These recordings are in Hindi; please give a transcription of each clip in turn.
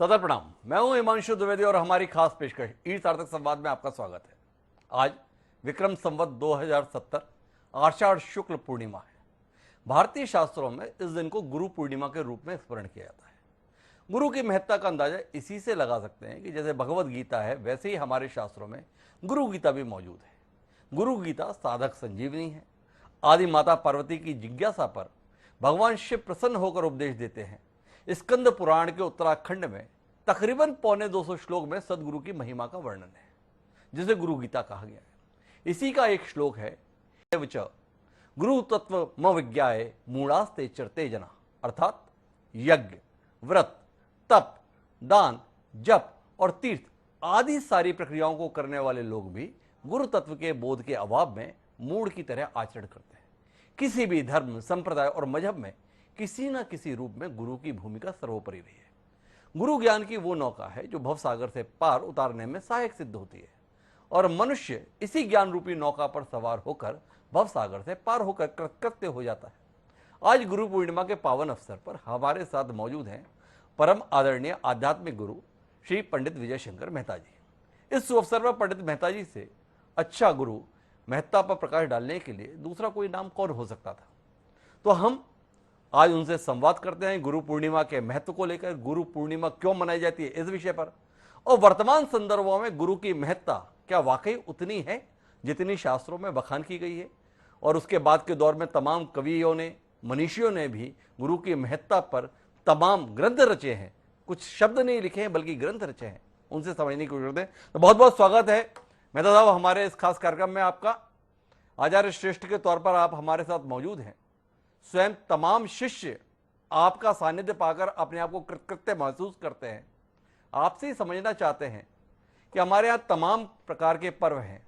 सदर प्रणाम। मैं हूं हिमांशु द्विवेदी और हमारी खास पेशकश ईद सार्थक संवाद में आपका स्वागत है। आज विक्रम संवत 2070 आषाढ़ शुक्ल पूर्णिमा है। भारतीय शास्त्रों में इस दिन को गुरु पूर्णिमा के रूप में स्मरण किया जाता है। गुरु की महत्ता का अंदाजा इसी से लगा सकते हैं कि जैसे भगवत गीता है, वैसे ही हमारे शास्त्रों में गुरु गीता भी मौजूद है। गुरु गीता साधक संजीवनी है। आदि माता पार्वती की जिज्ञासा पर भगवान शिव प्रसन्न होकर उपदेश देते हैं। स्कंद पुराण के उत्तराखंड में तकरीबन 250 श्लोक में सदगुरु की महिमा का वर्णन है, जिसे गुरु गीता कहा गया है। इसी का एक श्लोक है, गुरु तत्व म विज्ञाय मूढ़ास्ते चरते जना, अर्थात यज्ञ, व्रत, तप, दान, जप और तीर्थ आदि सारी प्रक्रियाओं को करने वाले लोग भी गुरु तत्व के बोध के अभाव में मूढ़ की तरह आचरण करते हैं। किसी भी धर्म, संप्रदाय और मजहब में किसी न किसी रूप में गुरु की भूमिका सर्वोपरि रही है। गुरु ज्ञान की वो नौका है जो भवसागर से पार उतारने में सहायक सिद्ध होती है, और मनुष्य इसी ज्ञान रूपी नौका पर सवार होकर भवसागर से पार होकर कृत्य हो जाता है। आज गुरु पूर्णिमा के पावन अवसर पर हमारे साथ मौजूद हैं परम आदरणीय आध्यात्मिक गुरु श्री पंडित विजय शंकर मेहता जी। इस अवसर पर पंडित मेहता जी से अच्छा गुरु मेहता पर प्रकाश डालने के लिए दूसरा कोई नाम कौन हो सकता था। तो हम आज उनसे संवाद करते हैं गुरु पूर्णिमा के महत्व को लेकर, गुरु पूर्णिमा क्यों मनाई जाती है इस विषय पर, और वर्तमान संदर्भों में गुरु की महत्ता क्या वाकई उतनी है जितनी शास्त्रों में बखान की गई है। और उसके बाद के दौर में तमाम कवियों ने, मनीषियों ने भी गुरु की महत्ता पर तमाम ग्रंथ रचे हैं। कुछ शब्द नहीं लिखे हैं बल्कि ग्रंथ रचे हैं। उनसे समझने की कोशिश करते हैं। तो बहुत बहुत स्वागत है मेहता साहब हमारे इस खास कार्यक्रम में। आपका आचार्य श्रेष्ठ के तौर पर आप हमारे साथ मौजूद हैं। स्वयं तमाम शिष्य आपका सानिध्य पाकर अपने आप को कृतकृत्य महसूस करते हैं। आपसे ही समझना चाहते हैं कि हमारे यहाँ तमाम प्रकार के पर्व हैं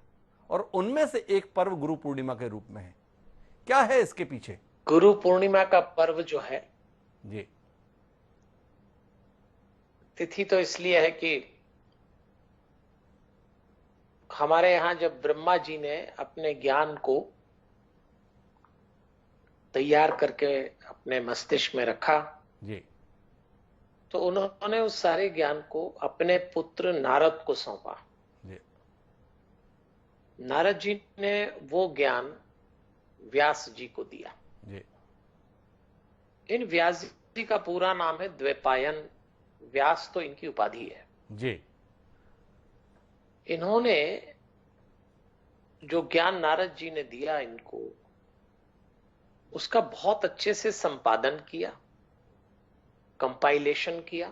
और उनमें से एक पर्व गुरु पूर्णिमा के रूप में है। क्या है इसके पीछे? गुरु पूर्णिमा का पर्व जो है जी, तिथि तो इसलिए है कि हमारे यहाँ जब ब्रह्मा जी ने अपने ज्ञान को तैयार करके अपने मस्तिष्क में रखा जी, तो उन्होंने उस सारे ज्ञान को अपने पुत्र नारद को सौंपा। जी, नारद जी ने वो ज्ञान व्यास जी को दिया। जी, इन व्यास जी का पूरा नाम है द्वैपायन। व्यास तो इनकी उपाधि है। जी, इन्होंने जो ज्ञान नारद जी ने दिया इनको, उसका बहुत अच्छे से संपादन किया, कंपाइलेशन किया,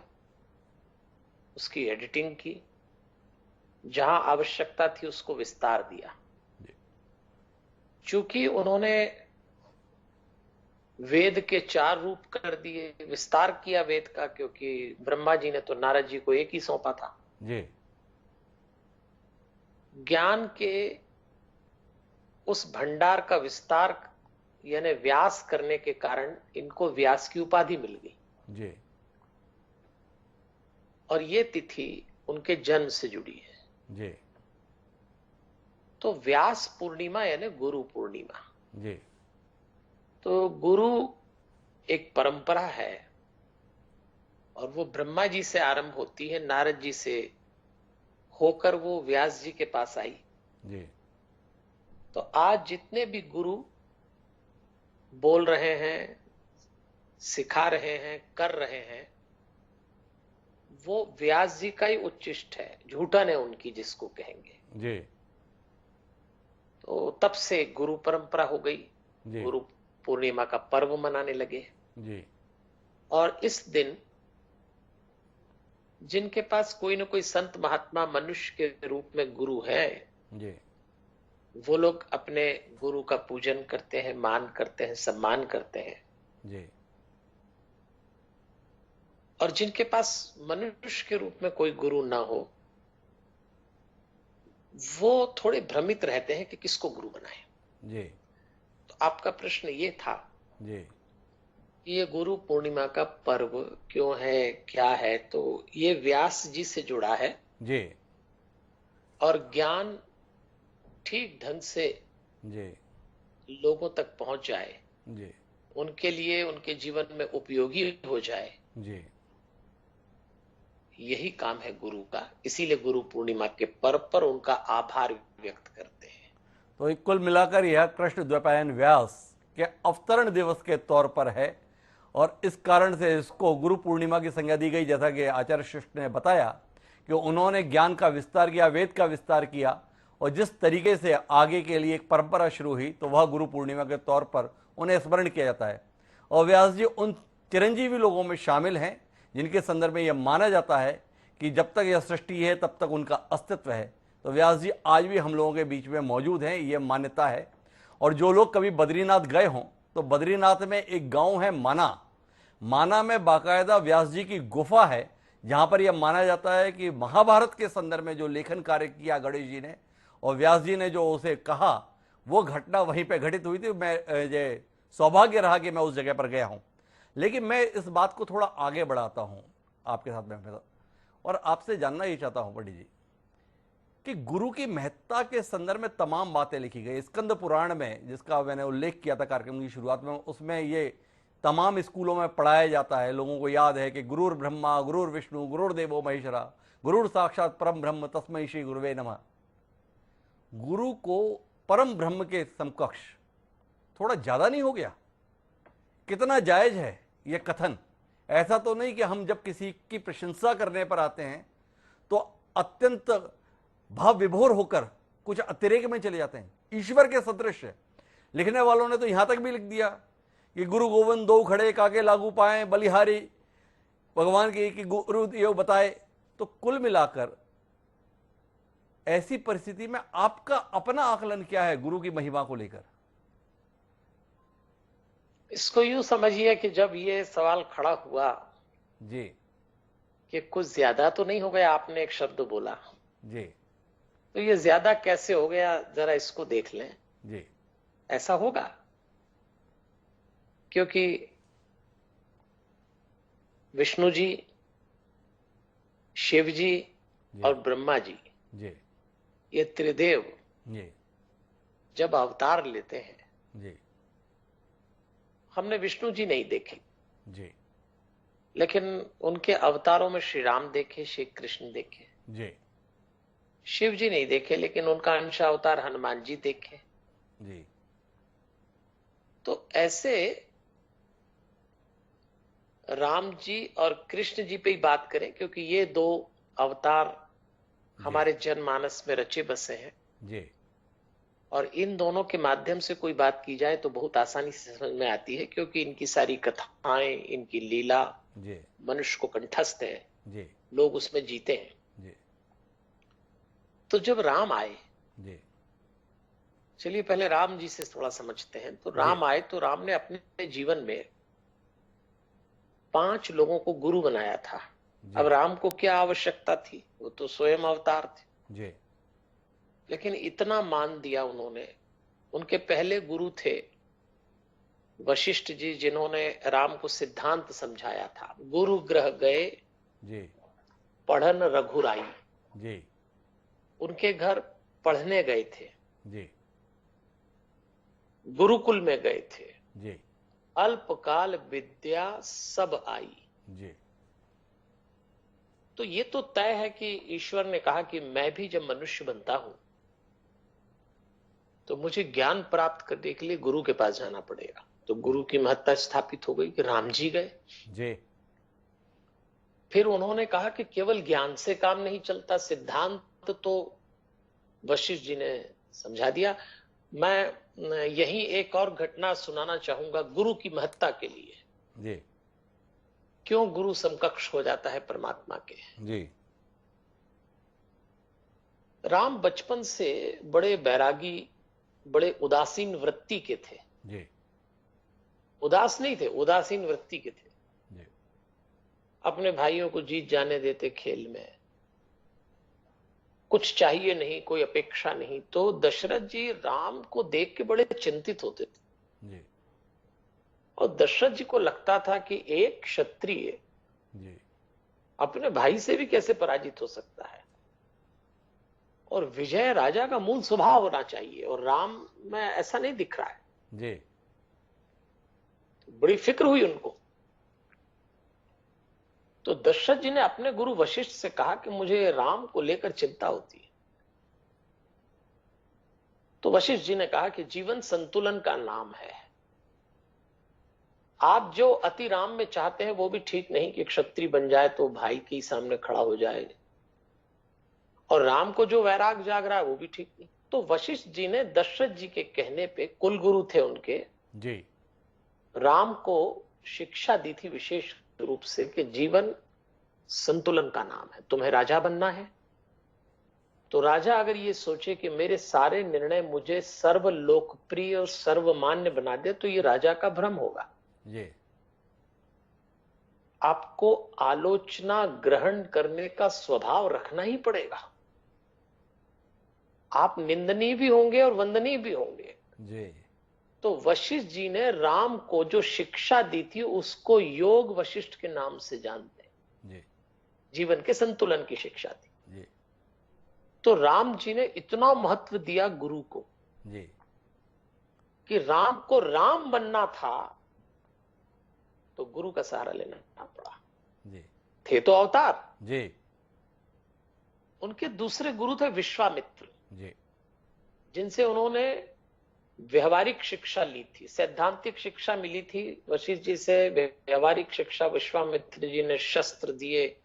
उसकी एडिटिंग की, जहां आवश्यकता थी उसको विस्तार दिया। चूंकि उन्होंने वेद के 4 रूप कर दिए, विस्तार किया वेद का, क्योंकि ब्रह्मा जी ने तो नारद जी को एक ही सौंपा था। जी, ज्ञान के उस भंडार का विस्तार यानी व्यास करने के कारण इनको व्यास की उपाधि मिल गई। जी, और ये तिथि उनके जन्म से जुड़ी है। जी, तो व्यास पूर्णिमा यानी गुरु पूर्णिमा। जी, तो गुरु एक परंपरा है और वो ब्रह्मा जी से आरंभ होती है, नारद जी से होकर वो व्यास जी के पास आई। जी, तो आज जितने भी गुरु बोल रहे हैं, सिखा रहे हैं, कर रहे हैं, वो व्यास जी का ही उच्चिष्ट है, झूठन है उनकी, जिसको कहेंगे। जी, तो तब से गुरु परंपरा हो गई। जी, गुरु पूर्णिमा का पर्व मनाने लगे। जी, और इस दिन जिनके पास कोई न कोई संत महात्मा मनुष्य के रूप में गुरु है, जी, वो लोग अपने गुरु का पूजन करते हैं, मान करते हैं, सम्मान करते हैं। जी, और जिनके पास मनुष्य के रूप में कोई गुरु ना हो, वो थोड़े भ्रमित रहते हैं कि किसको गुरु बनाए। जी, तो आपका प्रश्न ये था जी, कि ये गुरु पूर्णिमा का पर्व क्यों है, क्या है। तो ये व्यास जी से जुड़ा है जी, और ज्ञान ठीक ढंग से जी, लोगों तक पहुंच जाए, जी, उनके लिए, उनके जीवन में उपयोगी हो जाए, जी, यही काम है गुरु का, इसीलिए गुरु पूर्णिमा के पर्व पर उनका आभार व्यक्त करते हैं। तो कुल मिलाकर यह कृष्ण द्वैपायन व्यास के अवतरण दिवस के तौर पर है और इस कारण से इसको गुरु पूर्णिमा की संज्ञा दी गई। जैसा कि आचार्य श्रेष्ठ ने बताया कि उन्होंने ज्ञान का विस्तार किया, वेद का विस्तार किया और जिस तरीके से आगे के लिए एक परंपरा शुरू हुई तो वह गुरु पूर्णिमा के तौर पर उन्हें स्मरण किया जाता है। और व्यास जी उन चिरंजीवी लोगों में शामिल हैं जिनके संदर्भ में यह माना जाता है कि जब तक यह सृष्टि है तब तक उनका अस्तित्व है। तो व्यास जी आज भी हम लोगों के बीच में मौजूद हैं, ये मान्यता है। और जो लोग कभी बद्रीनाथ गए हों तो बद्रीनाथ में एक गांव है माना में बाकायदा व्यास जी की गुफा है, जहां पर यह माना जाता है कि महाभारत के संदर्भ में जो लेखन कार्य किया गणेश जी ने और व्यास जी ने जो उसे कहा, वो घटना वहीं पे घटित हुई थी। मैं ये सौभाग्य रहा कि मैं उस जगह पर गया हूं। लेकिन मैं इस बात को थोड़ा आगे बढ़ाता हूं आपके साथ में और आपसे जानना ही चाहता हूं पंडित जी कि गुरु की महत्ता के संदर्भ में तमाम बातें लिखी गई। स्कंद पुराण में, जिसका मैंने उल्लेख किया था कार्यक्रम की शुरुआत में, उसमें ये तमाम स्कूलों में पढ़ाया जाता है। लोगों को याद है कि गुरुर ब्रह्मा गुरुर विष्णु गुरुर्देवो महेश्वरा गुरुर साक्षात परम ब्रह्म तस्मै श्री गुरुवे नमः। गुरु को परम ब्रह्म के समकक्ष थोड़ा ज्यादा नहीं हो गया? कितना जायज है यह कथन? ऐसा तो नहीं कि हम जब किसी की प्रशंसा करने पर आते हैं तो अत्यंत भाव विभोर होकर कुछ अतिरेक में चले जाते हैं। ईश्वर के सदृश लिखने वालों ने तो यहां तक भी लिख दिया कि गुरु गोविंद दो खड़े काके लागू पाए बलिहारी, भगवान की कि गुरु यो बताए। तो कुल मिलाकर ऐसी परिस्थिति में आपका अपना आकलन क्या है गुरु की महिमा को लेकर? इसको यूं समझिए कि जब ये सवाल खड़ा हुआ जी कि कुछ ज्यादा तो नहीं हो गया, आपने एक शब्द बोला, जी तो ये ज्यादा कैसे हो गया, जरा इसको देख लें। जी ऐसा होगा क्योंकि विष्णु जी, शिव जी और ब्रह्मा जी, जी ये त्रिदेव जी जब अवतार लेते हैं, जी हमने विष्णु जी नहीं देखे, जी लेकिन उनके अवतारों में श्री राम देखे, श्री कृष्ण देखे। जी शिव जी नहीं देखे, लेकिन उनका अंश अवतार हनुमान जी देखे। जी तो ऐसे राम जी और कृष्ण जी पे ही बात करें, क्योंकि ये दो अवतार हमारे जनमानस में रचे बसे हैं जी और इन दोनों के माध्यम से कोई बात की जाए तो बहुत आसानी से समझ में आती है, क्योंकि इनकी सारी कथाएं, इनकी लीला जी मनुष्य को कंठस्थ है, जी लोग उसमें जीते हैं। जी तो जब राम आए, जी चलिए पहले राम जी से थोड़ा समझते हैं। तो राम आए तो राम ने अपने जीवन में 5 लोगों को गुरु बनाया था। अब राम को क्या आवश्यकता थी, वो तो स्वयं अवतार थे। जी लेकिन इतना मान दिया उन्होंने। उनके पहले गुरु थे वशिष्ठ जी, जिन्होंने राम को सिद्धांत समझाया था। गुरु ग्रह गए जी पढ़न रघुराई, जी उनके घर पढ़ने गए थे, जी गुरुकुल में गए थे। जी अल्पकाल विद्या सब आई। जी तो ये तो तय है कि ईश्वर ने कहा कि मैं भी जब मनुष्य बनता हूं तो मुझे ज्ञान प्राप्त करने के लिए गुरु के पास जाना पड़ेगा। तो गुरु की महत्ता स्थापित हो गई कि राम जी गए। जी फिर उन्होंने कहा कि केवल ज्ञान से काम नहीं चलता, सिद्धांत तो वशिष्ठ जी ने समझा दिया। मैं यही एक और घटना सुनाना चाहूंगा गुरु की महत्ता के लिए। जी क्यों गुरु समकक्ष हो जाता है परमात्मा के। जी राम बचपन से बड़े बैरागी, बड़े उदासीन वृत्ति के थे। जी उदास नहीं थे, उदासीन वृत्ति के थे। जी अपने भाइयों को जीत जाने देते खेल में, कुछ चाहिए नहीं, कोई अपेक्षा नहीं। तो दशरथ जी राम को देख के बड़े चिंतित होते थे जी और दशरथ जी को लगता था कि एक क्षत्रिय जी अपने भाई से भी कैसे पराजित हो सकता है, और विजय राजा का मूल स्वभाव होना चाहिए, और राम में ऐसा नहीं दिख रहा है। जी तो बड़ी फिक्र हुई उनको। तो दशरथ जी ने अपने गुरु वशिष्ठ से कहा कि मुझे राम को लेकर चिंता होती है। तो वशिष्ठ जी ने कहा कि जीवन संतुलन का नाम है। आप जो अति राम में चाहते हैं वो भी ठीक नहीं कि क्षत्रिय बन जाए तो भाई के सामने खड़ा हो जाए, और राम को जो वैराग जाग रहा है वो भी ठीक नहीं। तो वशिष्ठ जी ने दशरथ जी के कहने पे, कुल गुरु थे उनके, जी राम को शिक्षा दी थी विशेष रूप से कि जीवन संतुलन का नाम है। तुम्हें राजा बनना है तो राजा अगर ये सोचे कि मेरे सारे निर्णय मुझे सर्व लोकप्रिय और सर्वमान्य बना दे, तो ये राजा का भ्रम होगा। जी आपको आलोचना ग्रहण करने का स्वभाव रखना ही पड़ेगा। आप निंदनीय भी होंगे और वंदनीय भी होंगे। जी तो वशिष्ठ जी ने राम को जो शिक्षा दी थी उसको योग वशिष्ठ के नाम से जानते हैं। जी जीवन के संतुलन की शिक्षा थी। जी तो राम जी ने इतना महत्व दिया गुरु को जी कि राम को राम बनना था तो गुरु का सहारा लेना पड़ा। जी थे तो अवतार। जी उनके दूसरे गुरु थे विश्वामित्र, जी जिनसे उन्होंने व्यवहारिक शिक्षा ली थी। सैद्धांतिक शिक्षा मिली थी वशिष्ठ जी से, व्यवहारिक शिक्षा विश्वामित्र जी ने शस्त्र दिए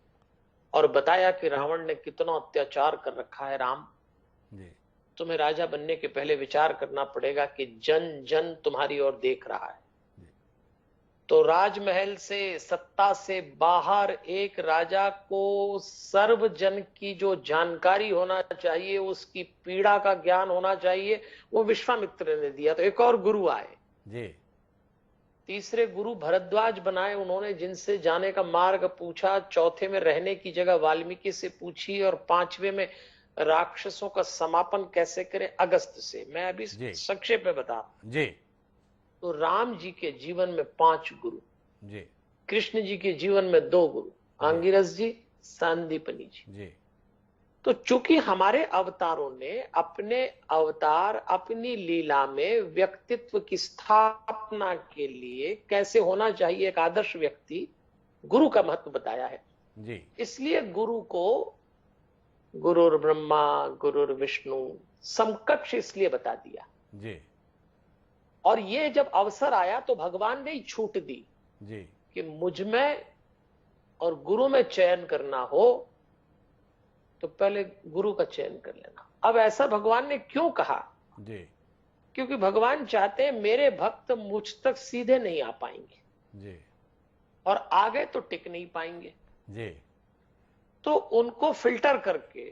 और बताया कि रावण ने कितना अत्याचार कर रखा है। राम, जी तुम्हें राजा बनने के पहले विचार करना पड़ेगा कि जन जन तुम्हारी ओर देख रहा है। तो राजमहल से, सत्ता से बाहर एक राजा को सर्व जन की जो जानकारी होना चाहिए, उसकी पीड़ा का ज्ञान होना चाहिए, वो विश्वामित्र ने दिया। तो एक और गुरु आए। जी तीसरे गुरु भरद्वाज बनाए उन्होंने, जिनसे जाने का मार्ग पूछा। चौथे में रहने की जगह वाल्मीकि से पूछी, और पांचवे में राक्षसों का समापन कैसे करें, अगस्त से। मैं अभी संक्षेप में बता। जी तो राम जी के जीवन में 5 गुरु, जी कृष्ण जी के जीवन में 2 गुरु, आंगिरस जी, सांदीपनी जी। जी तो चूंकि हमारे अवतारों ने अपने अवतार, अपनी लीला में व्यक्तित्व की स्थापना के लिए कैसे होना चाहिए एक आदर्श व्यक्ति, गुरु का महत्व बताया है। जी इसलिए गुरु को गुरुर ब्रह्मा गुरुर विष्णु समकक्ष इसलिए बता दिया। जी और ये जब अवसर आया तो भगवान ने ही छूट दी जी कि मुझ में और गुरु में चयन करना हो तो पहले गुरु का चयन कर लेना। अब ऐसा भगवान ने क्यों कहा? जी क्योंकि भगवान चाहते हैं मेरे भक्त मुझ तक सीधे नहीं आ पाएंगे जी और आगे तो टिक नहीं पाएंगे। जी तो उनको फिल्टर करके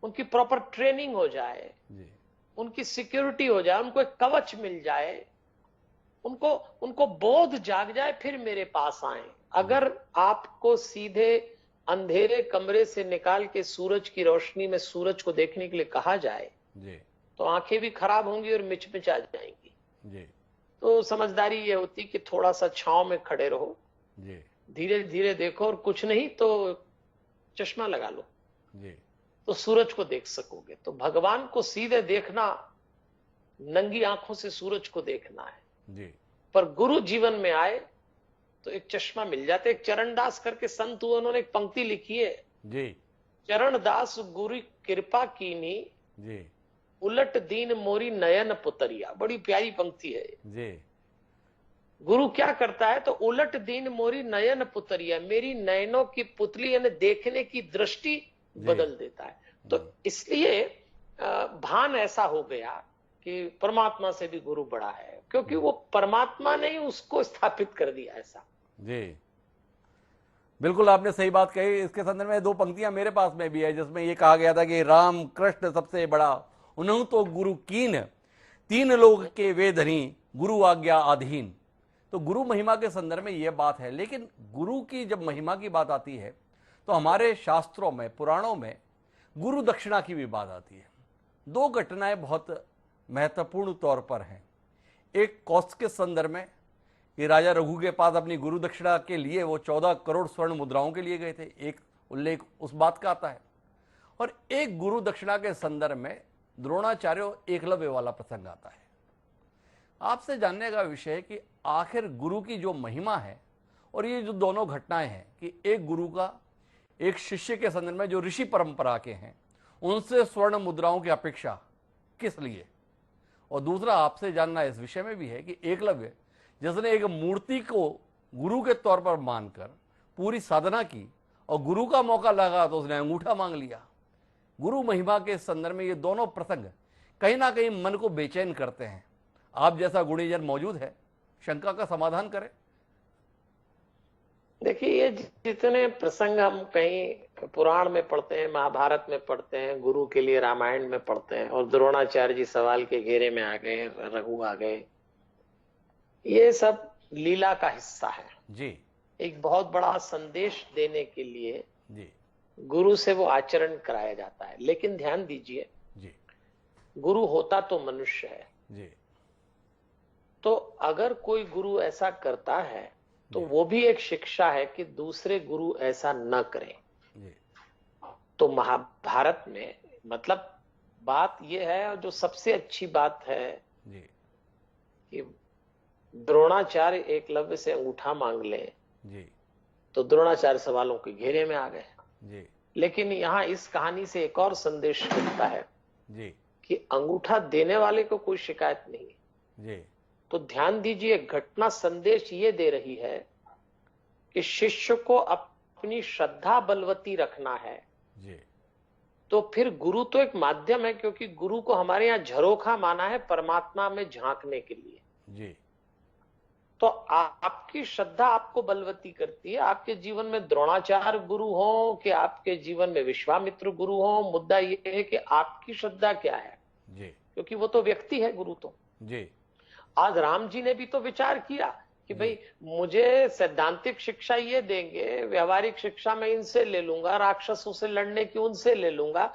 उनकी प्रॉपर ट्रेनिंग हो जाए, जी उनकी सिक्योरिटी हो जाए, उनको एक कवच मिल जाए, उनको बोध जाग जाए, फिर मेरे पास आए। अगर आपको सीधे अंधेरे कमरे से निकाल के सूरज की रोशनी में सूरज को देखने के लिए कहा जाए जी तो आंखें भी खराब होंगी और मिचमिचा जाएंगी। जी तो समझदारी ये होती कि थोड़ा सा छांव में खड़े रहो, जी धीरे धीरे देखो, और कुछ नहीं तो चश्मा लगा लो जी तो सूरज को देख सकोगे। तो भगवान को सीधे देखना, नंगी आंखों से सूरज को देखना है। जी पर गुरु जीवन में आए तो एक चश्मा मिल जाता है। एक चरणदास करके संत हुए, उन्होंने एक पंक्ति लिखी है, जी चरणदास गुरु कृपा कीनी, जी उलट दीन मोरी नयन पुतरिया। बड़ी प्यारी पंक्ति है। जी गुरु क्या करता है? तो उलट दीन मोरी नयन पुतरिया, मेरी नयनों की पुतली यानी देखने की दृष्टि बदल देता है। तो इसलिए भान ऐसा हो गया कि परमात्मा से भी गुरु बड़ा है, क्योंकि वो परमात्मा ने ही उसको स्थापित कर दिया ऐसा। जी बिल्कुल आपने सही बात कही। इसके संदर्भ में 2 पंक्तियां मेरे पास में भी है, जिसमें ये कहा गया था कि राम कृष्ण सबसे बड़ा, उन्हों तो गुरु कीन, 3 लोग के वेदनी, गुरु आज्ञा अधीन। तो गुरु महिमा के संदर्भ में यह बात है। लेकिन गुरु की जब महिमा की बात आती है तो हमारे शास्त्रों में, पुराणों में गुरु दक्षिणा की भी बात आती है। 2 घटनाएं बहुत महत्वपूर्ण तौर पर हैं। एक कौत्स के संदर्भ में, ये राजा रघु के पास अपनी गुरु दक्षिणा के लिए वो 14 करोड़ स्वर्ण मुद्राओं के लिए गए थे, एक उल्लेख उस बात का आता है। और एक गुरु दक्षिणा के संदर्भ में द्रोणाचार्य एकलव्य वाला प्रसंग आता है। आपसे जानने का विषय है कि आखिर गुरु की जो महिमा है और ये जो दोनों घटनाएं हैं कि एक गुरु का एक शिष्य के संदर्भ में जो ऋषि परंपरा के हैं उनसे स्वर्ण मुद्राओं की अपेक्षा किस लिए, और दूसरा आपसे जानना इस विषय में भी है कि एकलव्य जिसने एक मूर्ति को गुरु के तौर पर मानकर पूरी साधना की और गुरु का मौका लगा तो उसने अंगूठा मांग लिया। गुरु महिमा के संदर्भ में ये दोनों प्रसंग कहीं ना कहीं मन को बेचैन करते हैं। आप जैसा गुणीजन मौजूद है, शंका का समाधान करें। देखिए, ये जितने प्रसंग हम कहीं पुराण में पढ़ते हैं, महाभारत में पढ़ते हैं, गुरु के लिए रामायण में पढ़ते हैं, और द्रोणाचार्य जी सवाल के घेरे में आ गए, रघु आ गए, ये सब लीला का हिस्सा है जी एक बहुत बड़ा संदेश देने के लिए जी गुरु से वो आचरण कराया जाता है। लेकिन ध्यान दीजिए, जी गुरु होता तो मनुष्य है, जी तो अगर कोई गुरु ऐसा करता है तो वो भी एक शिक्षा है कि दूसरे गुरु ऐसा न करें। जी तो महाभारत में मतलब बात ये है, और जो सबसे अच्छी बात है जी कि द्रोणाचार्य एकलव्य से अंगूठा मांग ले जी तो द्रोणाचार्य सवालों के घेरे में आ गए। जी लेकिन यहाँ इस कहानी से एक और संदेश मिलता है जी कि अंगूठा देने वाले को कोई शिकायत नहीं है। जी तो ध्यान दीजिए, घटना संदेश ये दे रही है कि शिष्य को अपनी श्रद्धा बलवती रखना है। जी तो फिर गुरु तो एक माध्यम है, क्योंकि गुरु को हमारे यहाँ झरोखा माना है परमात्मा में झांकने के लिए। जी तो आपकी श्रद्धा आपको बलवती करती है। आपके जीवन में द्रोणाचार्य गुरु हो कि आपके जीवन में विश्वामित्र गुरु हो, मुद्दा ये है कि आपकी श्रद्धा क्या है, जी क्योंकि वो तो व्यक्ति है गुरु तो। जी आज राम जी ने भी तो विचार किया कि भाई मुझे सैद्धांतिक शिक्षा ये देंगे, व्यवहारिक शिक्षा मैं इनसे ले लूंगा, राक्षसों से लड़ने की उनसे ले लूंगा।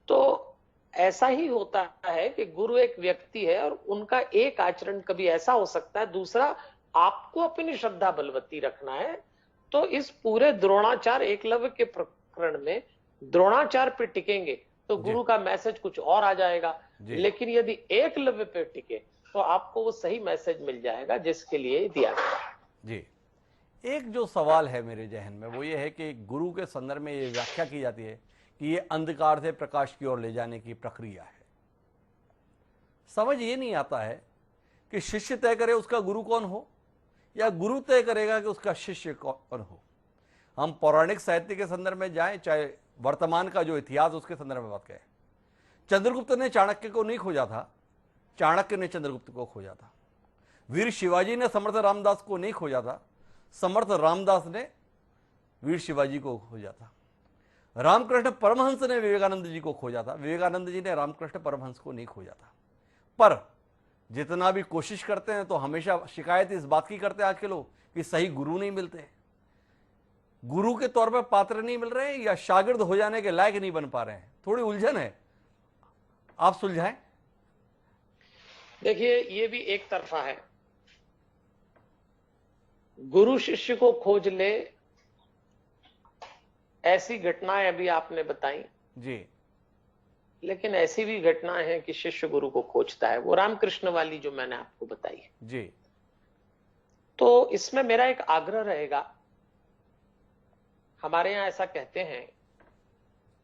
तो ऐसा ही होता है कि गुरु एक व्यक्ति है और उनका एक आचरण कभी ऐसा हो सकता है, दूसरा आपको अपनी श्रद्धा बलवती रखना है। तो इस पूरे द्रोणाचार्य एकलव्य के प्रकरण में द्रोणाचार्य पे टिकेंगे तो गुरु का मैसेज कुछ और आ जाएगा, लेकिन यदि एकलव्य पे टिके तो आपको वो सही मैसेज मिल जाएगा जिसके लिए दिया गया है। जी एक जो सवाल है मेरे जहन में वो ये है कि गुरु के संदर्भ में ये व्याख्या की जाती है कि ये अंधकार से प्रकाश की ओर ले जाने की प्रक्रिया है। समझ ये नहीं आता है कि शिष्य तय करे उसका गुरु कौन हो या गुरु तय करेगा कि उसका शिष्य कौन हो। हम पौराणिक साहित्य के संदर्भ में जाएं, चाहे वर्तमान का जो इतिहास उसके संदर्भ में बात करें, चंद्रगुप्त ने चाणक्य को नहीं खोजा था, चाणक्य ने चंद्रगुप्त को खोजा था। वीर शिवाजी ने समर्थ रामदास को नहीं खोजा था, समर्थ रामदास ने वीर शिवाजी को खोजा था। रामकृष्ण परमहंस ने विवेकानंद जी को खोजा था, विवेकानंद जी ने रामकृष्ण परमहंस को नहीं खोजा था। पर जितना भी कोशिश करते हैं तो हमेशा शिकायत इस बात की करते हैं आज के लोग कि सही गुरु नहीं मिलते, गुरु के तौर पर पात्र नहीं मिल रहे हैं या शागिर्द हो जाने के लायक नहीं बन पा रहे हैं। थोड़ी उलझन है, आप सुलझाएं। देखिए, ये भी एक तरफा है। गुरु शिष्य को खोज ले, ऐसी घटनाएं अभी आपने बताई जी, लेकिन ऐसी भी घटनाएं हैं कि शिष्य गुरु को खोजता है, वो रामकृष्ण वाली जो मैंने आपको बताई है। जी तो इसमें मेरा एक आग्रह रहेगा, हमारे यहाँ ऐसा कहते हैं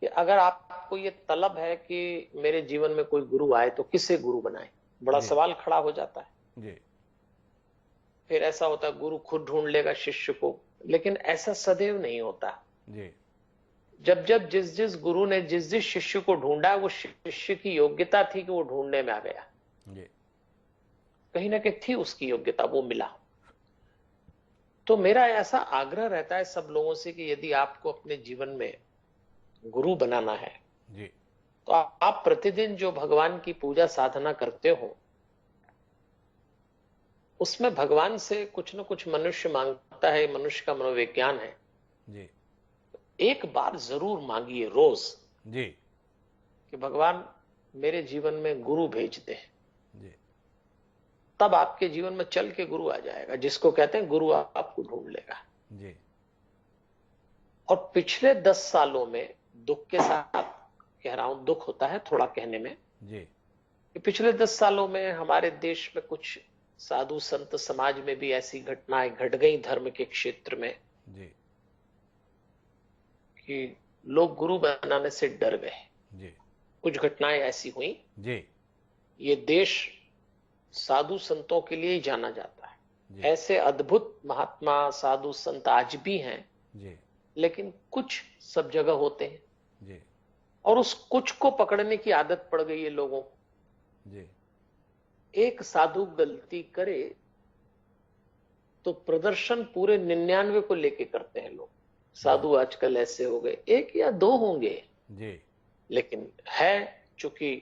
कि अगर आपको ये तलब है कि मेरे जीवन में कोई गुरु आए तो किसे गुरु बनाए, बड़ा सवाल खड़ा हो जाता है। जी फिर ऐसा होता है गुरु खुद ढूंढ लेगा शिष्य को, लेकिन ऐसा सदैव नहीं होता। जी जब जब जिस जिस गुरु ने जिस जिस शिष्य को ढूंढा, वो शिष्य की योग्यता थी कि वो ढूंढने में आ गया, जी कहीं ना कहीं थी उसकी योग्यता, वो मिला। तो मेरा ऐसा आग्रह रहता है सब लोगों से कि यदि आपको अपने जीवन में गुरु बनाना है जी तो आप प्रतिदिन जो भगवान की पूजा साधना करते हो उसमें भगवान से कुछ न कुछ मनुष्य मांगता है, मनुष्य का मनोविज्ञान है। जी एक बार जरूर मांगिए रोज जी कि भगवान मेरे जीवन में गुरु भेज दे, जी तब आपके जीवन में चल के गुरु आ जाएगा, जिसको कहते हैं गुरु आपको ढूंढ लेगा। जी और पिछले 10 सालों में दुख के साथ कह रहा हूं, दुख होता है थोड़ा कहने में, जी कि पिछले 10 सालों में हमारे देश में कुछ साधु संत समाज में भी ऐसी घटनाएं घट गई धर्म के क्षेत्र में जी कि लोग गुरु बनाने से डर गए। जी कुछ घटनाएं ऐसी हुई। जी ये देश साधु संतों के लिए ही जाना जाता है। जी ऐसे अद्भुत महात्मा साधु संत आज भी हैं, जी लेकिन कुछ सब जगह होते हैं जी और उस कुछ को पकड़ने की आदत पड़ गई है लोगों को। जी एक साधु गलती करे तो प्रदर्शन पूरे 99 को लेके करते हैं लोग। साधु आजकल ऐसे हो गए, एक या दो होंगे, जी लेकिन है चूंकि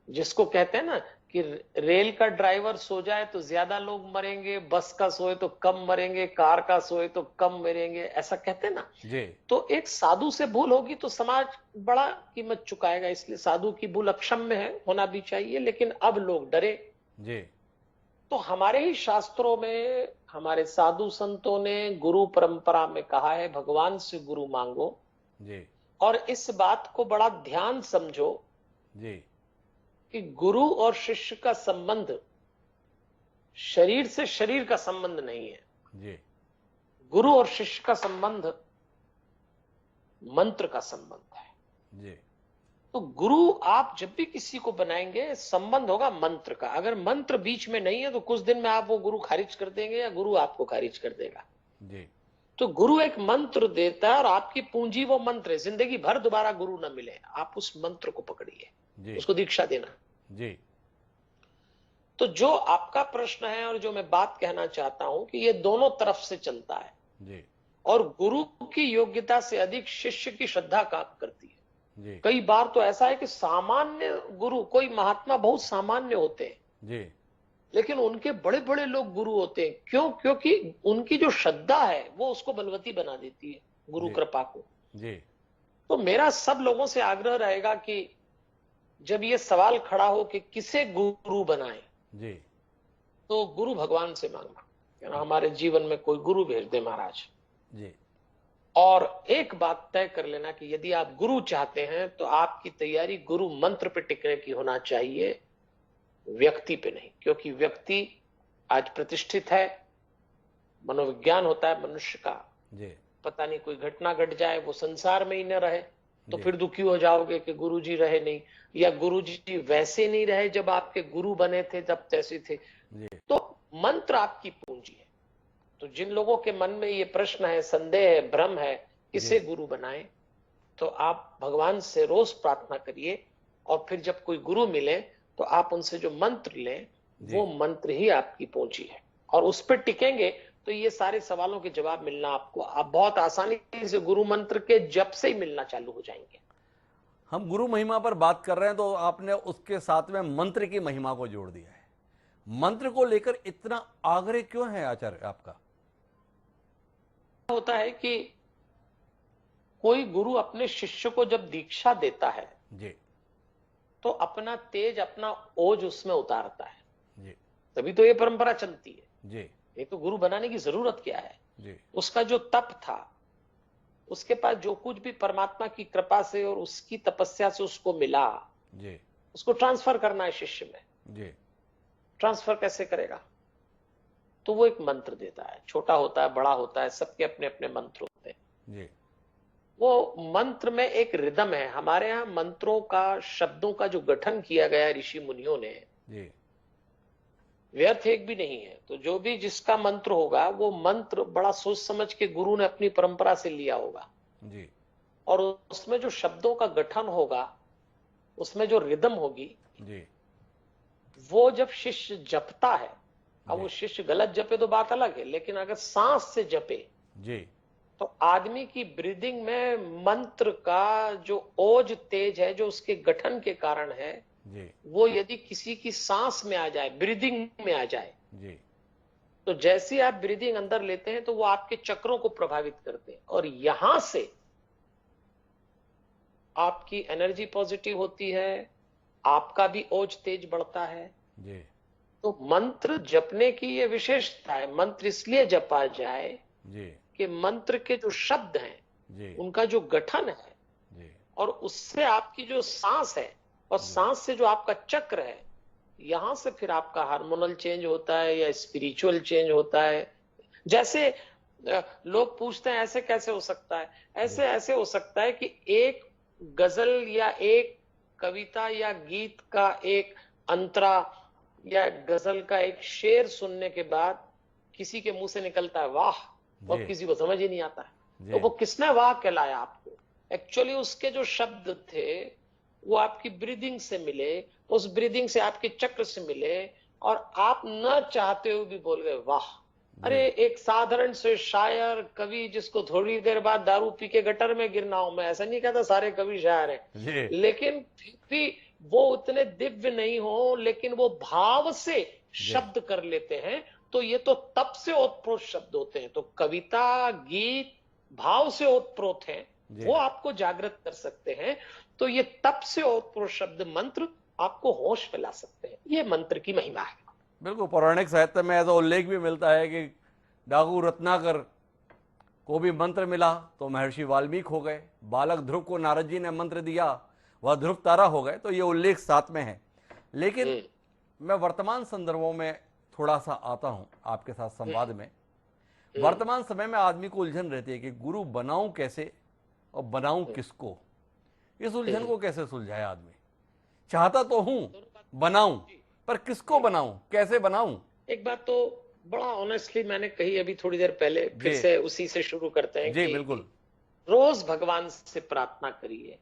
जिसको कहते हैं ना कि रेल का ड्राइवर सो जाए तो ज्यादा लोग मरेंगे, बस का सोए तो कम मरेंगे, कार का सोए तो कम मरेंगे, ऐसा कहते हैं ना। जी तो एक साधु से भूल होगी तो समाज बड़ा कीमत चुकाएगा, इसलिए साधु की भूल अक्षम्य है, होना भी चाहिए, लेकिन अब लोग डरे। जी तो हमारे ही शास्त्रों में हमारे साधु संतों ने गुरु परंपरा में कहा है भगवान से गुरु मांगो, जी और इस बात को बड़ा ध्यान समझो जी कि गुरु और शिष्य का संबंध शरीर से शरीर का संबंध नहीं है। जी गुरु और शिष्य का संबंध मंत्र का संबंध है। जी तो गुरु आप जब भी किसी को बनाएंगे संबंध होगा मंत्र का। अगर मंत्र बीच में नहीं है तो कुछ दिन में आप वो गुरु खारिज कर देंगे या गुरु आपको खारिज कर देगा। जी तो गुरु एक मंत्र देता है और आपकी पूंजी वो मंत्र है। जिंदगी भर दोबारा गुरु ना मिले, आप उस मंत्र को पकड़िए, जी उसको दीक्षा देना। जी तो जो आपका प्रश्न है और जो मैं बात कहना चाहता हूं कि ये दोनों तरफ से चलता है, जी और गुरु की योग्यता से अधिक शिष्य की श्रद्धा काम करती है। जी कई बार तो ऐसा है कि सामान्य गुरु, कोई महात्मा बहुत सामान्य होते हैं, जी लेकिन उनके बड़े बड़े लोग गुरु होते हैं। क्यों? क्योंकि उनकी जो श्रद्धा है वो उसको बलवती बना देती है, गुरु जी कृपा को। जी तो मेरा सब लोगों से आग्रह रहेगा कि जब ये सवाल खड़ा हो कि किसे गुरु बनाए, जी तो गुरु भगवान से मांगना कि हमारे जीवन में कोई गुरु भेज दे महाराज। जी और एक बात तय कर लेना कि यदि आप गुरु चाहते हैं तो आपकी तैयारी गुरु मंत्र पे टिकने की होना चाहिए, व्यक्ति पे नहीं। क्योंकि व्यक्ति आज प्रतिष्ठित है, मनोविज्ञान होता है मनुष्य का, जी पता नहीं कोई घटना घट जाए वो संसार में ही न रहे तो जी फिर दुखी हो जाओगे कि गुरु जी रहे नहीं, या गुरु जी वैसे नहीं रहे जब आपके गुरु बने थे तब तैसे थे। जी तो मंत्र आपकी पूंजी है। तो जिन लोगों के मन में ये प्रश्न है, संदेह है, भ्रम है, किसे गुरु बनाए, तो आप भगवान से रोज प्रार्थना करिए, और फिर जब कोई गुरु मिले तो आप उनसे जो मंत्र लें वो मंत्र ही आपकी पूंजी है, और उस पर टिकेंगे तो ये सारे सवालों के जवाब मिलना आपको आप बहुत आसानी से गुरु मंत्र के जप से ही मिलना चालू हो जाएंगे। हम गुरु महिमा पर बात कर रहे हैं तो आपने उसके साथ में मंत्र की महिमा को जोड़ दिया है। मंत्र को लेकर इतना आग्रह क्यों है आचार्य आपका? होता है कि कोई गुरु अपने शिष्य को जब दीक्षा देता है जी तो अपना तेज, अपना ओज उसमें उतारता है, जी तभी तो ये परंपरा चलती है। जी ये तो गुरु बनाने की जरूरत क्या है? जी उसका जो तप था, उसके पास जो कुछ भी परमात्मा की कृपा से और उसकी तपस्या से उसको मिला, जी उसको ट्रांसफर करना है शिष्य में। जी ट्रांसफर कैसे करेगा? तो वो एक मंत्र देता है, छोटा होता है, बड़ा होता है, सबके अपने अपने मंत्र होते हैं। जी वो मंत्र में एक रिदम है। हमारे यहाँ मंत्रों का, शब्दों का जो गठन किया गया ऋषि मुनियों ने, जी व्यर्थ एक भी नहीं है। तो जो भी जिसका मंत्र होगा वो मंत्र बड़ा सोच समझ के गुरु ने अपनी परंपरा से लिया होगा, जी और उसमें जो शब्दों का गठन होगा, उसमें जो रिदम होगी, जी वो जब शिष्य जपता है, अब वो शिष्य गलत जपे तो बात अलग है, लेकिन अगर सांस से जपे जी तो आदमी की ब्रीदिंग में मंत्र का जो ओज तेज है, जो उसके गठन के कारण है, जी वो यदि किसी की सांस में आ जाए, ब्रीदिंग में आ जाए, जी तो जैसे आप ब्रीदिंग अंदर लेते हैं तो वो आपके चक्रों को प्रभावित करते हैं, और यहां से आपकी एनर्जी पॉजिटिव होती है, आपका भी ओज तेज बढ़ता है। जी तो मंत्र जपने की ये विशेषता है। मंत्र इसलिए जपा जाए जी कि मंत्र के जो शब्द हैं, जी उनका जो गठन है, जी और उससे आपकी जो सांस है, और सांस से जो आपका चक्र है, यहां से फिर आपका हार्मोनल चेंज होता है या स्पिरिचुअल चेंज होता है। जैसे लोग पूछते हैं ऐसे कैसे हो सकता है, जी ऐसे ऐसे हो सकता है कि एक गजल या एक कविता या गीत का एक अंतरा या गजल का एक शेर सुनने के बाद किसी के मुंह से निकलता है वाह, और जी किसी को समझ ही नहीं आता है, तो जी वो किसने वाह कहलाया आपको? एक्चुअली उसके जो शब्द थे वो आपकी ब्रीदिंग से मिले, उस ब्रीदिंग से आपके चक्र से मिले, और आप न चाहते हुए भी बोल गए वाह। जी अरे एक साधारण से शायर कवि जिसको थोड़ी देर बाद दारू पी के गटर में गिरना हो, मैं ऐसा नहीं कहता सारे कवि शायर हैं, जी लेकिन फिर भी वो उतने दिव्य नहीं हो, लेकिन वो भाव से जी शब्द कर लेते हैं, तो ये तो तप से ओतप्रोत शब्द होते हैं। तो कविता गीत भाव से ओतप्रोत हैं, जी वो आपको जागृत कर सकते हैं। तो ये तप से ओतप्रोत शब्द मंत्र आपको होश फैला सकते हैं, ये मंत्र की महिमा है। बिल्कुल। पौराणिक साहित्य में ऐसा उल्लेख भी मिलता है कि डाकू रत्नाकर को भी मंत्र मिला तो महर्षि वाल्मीकि हो गए, बालक ध्रुव को नारद जी ने मंत्र दिया, वह ध्रुव तारा हो गए। तो ये उल्लेख साथ में है। लेकिन हम्म, मैं वर्तमान संदर्भों में थोड़ा सा आता हूं आपके साथ हम्म, संवाद में। हम्म, वर्तमान समय में आदमी को उलझन रहती है कि गुरु बनाऊं कैसे और बनाऊं हम्म, किसको। इस उलझन हम्म। को कैसे सुलझाए आदमी? चाहता तो हूं दोनों बात बनाऊं, जी, पर किसको जी। बनाऊं, कैसे बनाऊं? एक बात तो बड़ा ऑनेस्टली मैंने कही अभी थोड़ी देर पहले, फिर जी से उसी से शुरू करते हैं जी कि बिल्कुल। रोज भगवान से प्रार्थना करिए।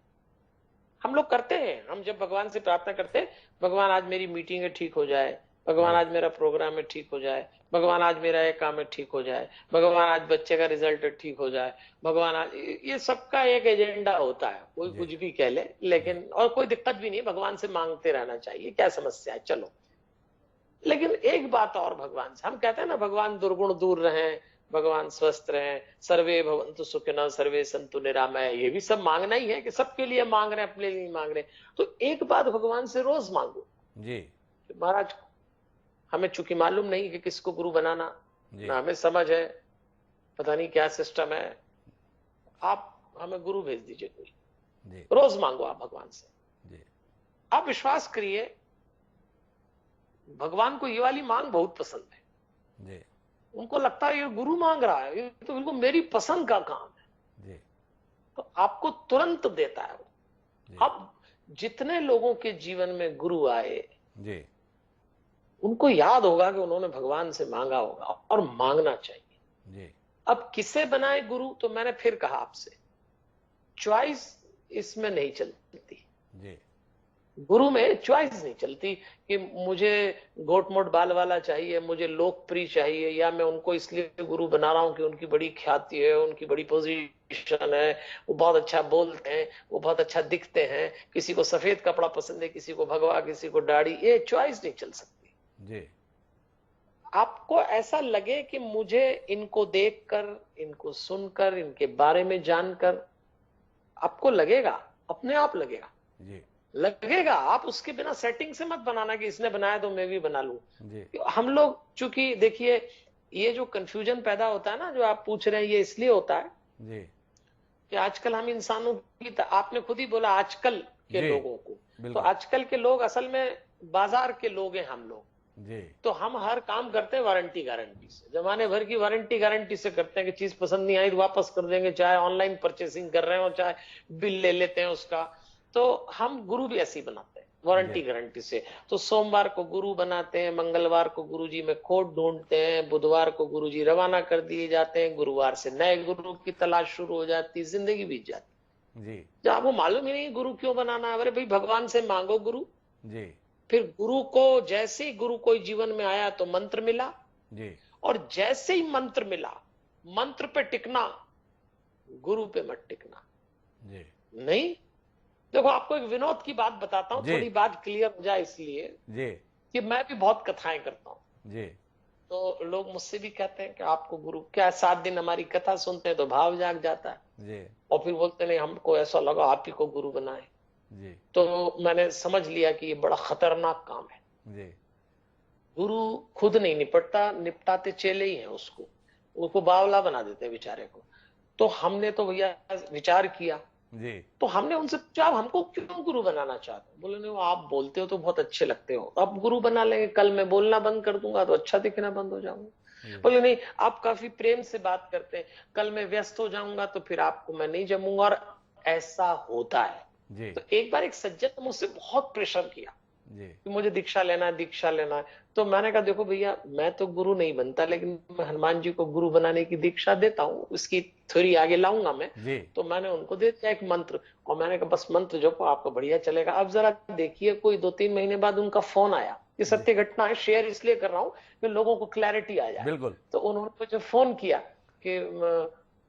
हम लोग करते हैं, हम जब भगवान से प्रार्थना करते हैं, भगवान आज मेरी मीटिंग है ठीक हो जाए, भगवान जी आज मेरा प्रोग्राम है ठीक हो जाए, भगवान आज मेरा एक काम है ठीक हो जाए, भगवान आज बच्चे का रिजल्ट है ठीक हो जाए, भगवान आज, ये सबका एक एजेंडा होता है, कोई जी कुछ भी कह ले, जी लेकिन और कोई दिक्कत भी नहीं, भगवान से मांगते रहना चाहिए, क्या समस्या है, चलो। लेकिन एक बात और भगवान से हम कहते हैं ना, भगवान दुर्गुण दूर रहें, भगवान स्वस्थ रहें, सर्वे भवन्तु सुखिनः सर्वे सन्तु निरामय, ये भी सब मांगना ही है कि सबके लिए मांग रहे हैं, अपने लिए नहीं मांग रहे। तो एक बात भगवान से रोज मांगो जी कि महाराज, हमें चूंकि मालूम नहीं कि किसको गुरु बनाना, जी ना हमें समझ है, पता नहीं क्या सिस्टम है, आप हमें गुरु भेज दीजिए कोई। जी रोज मांगो आप भगवान से। जी आप विश्वास करिए, भगवान को ये वाली मांग बहुत पसंद है। जी उनको लगता है ये गुरु मांग रहा है, ये तो बिल्कुल मेरी पसंद का काम है, जी तो आपको तुरंत देता है वो। जी अब जितने लोगों के जीवन में गुरु आए, जी उनको याद होगा कि उन्होंने भगवान से मांगा होगा, और मांगना चाहिए। जी अब किसे बनाए गुरु, तो मैंने फिर कहा आपसे, चॉइस इसमें नहीं चलती। जी गुरु में चॉइस नहीं चलती कि मुझे गोट मोट बाल वाला चाहिए, मुझे लोकप्रिय चाहिए, या मैं उनको इसलिए गुरु बना रहा हूं कि उनकी बड़ी ख्याति है, उनकी बड़ी पोजीशन है, वो बहुत अच्छा बोलते हैं, वो बहुत अच्छा दिखते हैं, किसी को सफेद कपड़ा पसंद है, किसी को भगवा, किसी को दाढ़ी, ये चॉइस नहीं चल सकती। जी आपको ऐसा लगे कि मुझे इनको देखकर, इनको सुनकर, इनके बारे में जानकर, आपको लगेगा, अपने आप लगेगा, जी लगेगा। आप उसके बिना सेटिंग से मत बनाना कि इसने बनाया तो मैं भी बना लूं। जी हम लोग चूंकि देखिए, ये जो कंफ्यूजन पैदा होता है ना, जो आप पूछ रहे हैं, ये इसलिए होता है जी कि आजकल हम इंसानों की, आपने खुद ही बोला आजकल के जी लोगों को, तो बिल्कुल। आजकल के लोग असल में बाजार के लोग हैं हम लोग। जी तो हम हर काम करते हैं वारंटी गारंटी से, जमाने भर की वारंटी गारंटी से करते हैं कि चीज पसंद नहीं आई तो वापस कर देंगे, चाहे ऑनलाइन परचेसिंग कर रहे हो, चाहे बिल ले लेते हैं उसका। तो हम गुरु भी ऐसे ही बनाते हैं, जी वारंटी गारंटी से। तो सोमवार को गुरु बनाते हैं, मंगलवार को गुरुजी में खोट ढूंढते हैं, बुधवार को गुरुजी रवाना कर दिए जाते हैं, गुरुवार से नए गुरु की तलाश शुरू हो जाती, जिंदगी बीत जाती। जी जब आपको मालूम ही नहीं गुरु क्यों बनाना है, अरे भाई भगवान से मांगो गुरु। जी फिर गुरु को, जैसे ही गुरु कोई जीवन में आया तो मंत्र मिला, जी और जैसे ही मंत्र मिला, मंत्र पे टिकना, गुरु पे मत टिकना। जी नहीं, देखो आपको एक विनोद की बात बताता हूं, जी थोड़ी बात क्लियर हो जाए इसलिए, जी कि मैं भी बहुत कथाएं करता हूं। जी तो लोग मुझसे भी कहते हैं कि आपको गुरु क्या, 7 दिन हमारी कथा सुनते हैं तो भाव जाग जाता है, जी और फिर बोलते नहीं हमको ऐसा लगा आप ही को गुरु बनाए। जी तो मैंने समझ लिया कि ये बड़ा खतरनाक काम है। जी गुरु खुद नहीं निपटता, निपटाते चेले ही हैं उसको बावला बना देते हैं बेचारे को। तो हमने तो भैया विचार किया जी। तो हमने उनसे पूछा, आप हमको क्यों गुरु बनाना चाहते हो? बोले नहीं, वो आप बोलते हो तो बहुत अच्छे लगते हो, अब गुरु बना लेंगे, कल मैं बोलना बंद कर दूंगा तो अच्छा दिखना बंद हो जाऊंगा। जी। बोले नहीं, आप काफी प्रेम से बात करते हैं, कल मैं व्यस्त हो जाऊंगा तो फिर आपको मैं नहीं जमूंगा। और ऐसा होता है। जी। तो एक बार एक सज्जन ने मुझसे बहुत प्रेशर किया जी। कि मुझे दीक्षा लेना है, दीक्षा लेना है। तो मैंने कहा, देखो भैया, मैं तो गुरु नहीं बनता, लेकिन मैं हनुमान जी को गुरु बनाने की दीक्षा देता हूँ, उसकी थ्योरी आगे लाऊंगा मैं। जी। तो मैंने उनको दे दिया एक मंत्र, और मैंने कहा बस मंत्र जपो, आपको बढ़िया चलेगा। अब जरा देखिए, कोई 2-3 महीने बाद उनका फोन आया। ये जी। सत्य घटना है, शेयर इसलिए कर रहा हूँ कि लोगों को क्लैरिटी आ जाए। बिल्कुल। तो उन्होंने मुझे फोन किया कि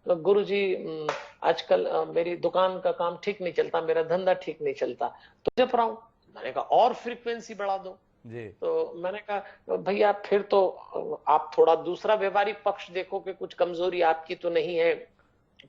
गुरु जी, आजकल मेरी दुकान का काम ठीक नहीं चलता, मेरा धंधा ठीक नहीं चलता, तो जप रहा हूँ। मैंने कहा और फ्रीक्वेंसी बढ़ा दो। जी। तो मैंने कहा, भैया फिर तो आप थोड़ा दूसरा व्यवहारिक पक्ष देखो कि कुछ कमजोरी आपकी तो नहीं है,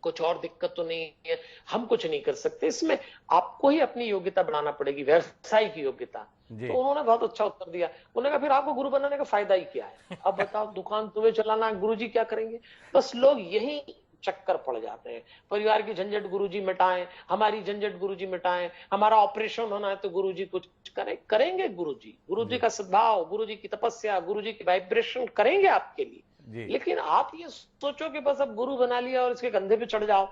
कुछ और दिक्कत तो नहीं है, हम कुछ नहीं कर सकते इसमें, आपको ही अपनी योग्यता बढ़ाना पड़ेगी, व्यवसाय की योग्यता। जी। तो उन्होंने बहुत अच्छा उत्तर दिया। उन्होंने कहा, फिर आपको गुरु बनाने का फायदा ही क्या है? अब बताओ, दुकान तुम्हें चलाना है, गुरु जी क्या करेंगे? बस लोग यही चक्कर पड़ जाते हैं। परिवार की झंझट गुरुजी मिटाएं, हमारी झंझट गुरुजी मिटाएं, हमारा ऑपरेशन होना है तो गुरुजी कुछ करें, करेंगे गुरुजी, गुरुजी जी। का सद्भाव, गुरुजी की तपस्या, गुरुजी की वाइब्रेशन करेंगे आपके लिए। जी। लेकिन आप ये सोचो कि बस अब गुरु बना लिया और इसके कंधे पे चढ़ जाओ,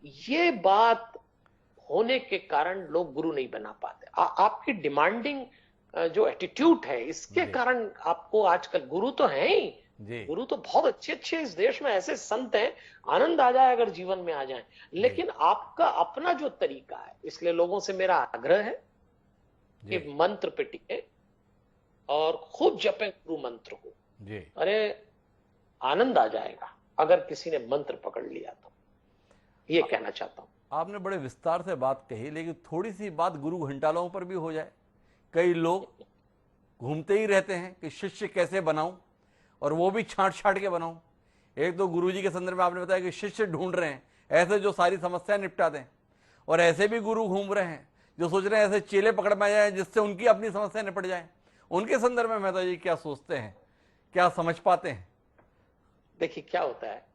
ये बात होने के कारण लोग गुरु नहीं बना पाते। आपकी डिमांडिंग जो एटीट्यूड है, इसके जी। कारण आपको आजकल गुरु तो है ही, जी। गुरु तो बहुत अच्छे अच्छे इस देश में ऐसे संत हैं, आनंद आ जाए अगर जीवन में आ जाए। जी। लेकिन आपका अपना जो तरीका है, इसलिए लोगों से मेरा आग्रह है कि जी। मंत्र पे टिके और खूब जपें गुरु मंत्र को। जी। अरे, आनंद आ जाएगा अगर किसी ने मंत्र पकड़ लिया तो। ये कहना चाहता हूं। आपने बड़े विस्तार से बात कही, लेकिन थोड़ी सी बात गुरु घंटालों पर भी हो जाए। कई लोग घूमते ही रहते हैं कि शिष्य कैसे बनाऊं, और वो भी छांट छांट के बनाऊं। एक तो गुरुजी के संदर्भ में आपने बताया कि शिष्य ढूंढ रहे हैं ऐसे जो सारी समस्या निपटा दें, और ऐसे भी गुरु घूम रहे हैं जो सोच रहे हैं ऐसे चेले पकड़ में आ जाए जिससे उनकी अपनी समस्या निपट जाए। उनके संदर्भ में मेहता जी क्या सोचते हैं, क्या समझ पाते हैं? देखिए क्या होता है,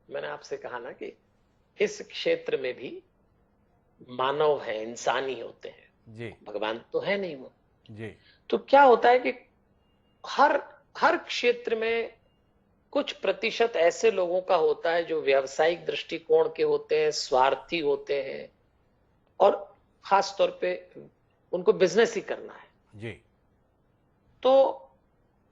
मैंने आपसे कहा ना कि इस क्षेत्र में भी मानव है, इंसान ही होते हैं, जी। भगवान तो है नहीं वो। जी। तो क्या होता है कि हर हर क्षेत्र में कुछ प्रतिशत ऐसे लोगों का होता है जो व्यावसायिक दृष्टिकोण के होते हैं, स्वार्थी होते हैं, और खास तौर पे उनको बिजनेस ही करना है। जी। तो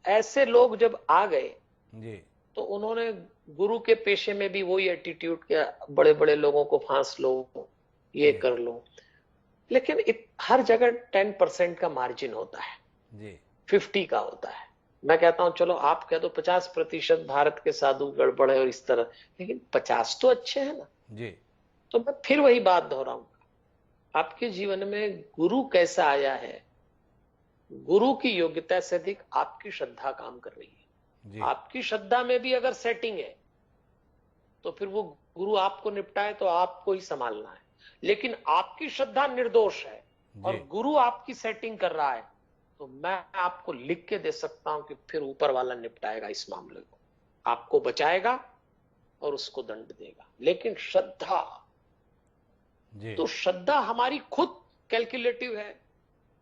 ऐसे लोग जब आ गए जी। तो उन्होंने गुरु के पेशे में भी वही एटीट्यूड किया, बड़े बड़े लोगों को फांस लो, ये जी। कर लो। लेकिन हर जगह 10% का मार्जिन होता है, जी। 50 का होता है। मैं कहता हूं चलो आप कह दो 50% भारत के साधु गड़बड़ है और इस तरह, लेकिन 50 तो अच्छे हैं ना। जी। तो मैं फिर वही बात दोहराऊंगा, आपके जीवन में गुरु कैसा आया है, गुरु की योग्यता से अधिक आपकी श्रद्धा काम कर रही है। जी। आपकी श्रद्धा में भी अगर सेटिंग है तो फिर वो गुरु आपको निपटाए तो आपको ही संभालना है। लेकिन आपकी श्रद्धा निर्दोष है जी। और गुरु आपकी सेटिंग कर रहा है, तो मैं आपको लिख के दे सकता हूं कि फिर ऊपर वाला निपटाएगा इस मामले को, आपको बचाएगा और उसको दंड देगा। लेकिन श्रद्धा, जी। तो श्रद्धा हमारी खुद कैलकुलेटिव है,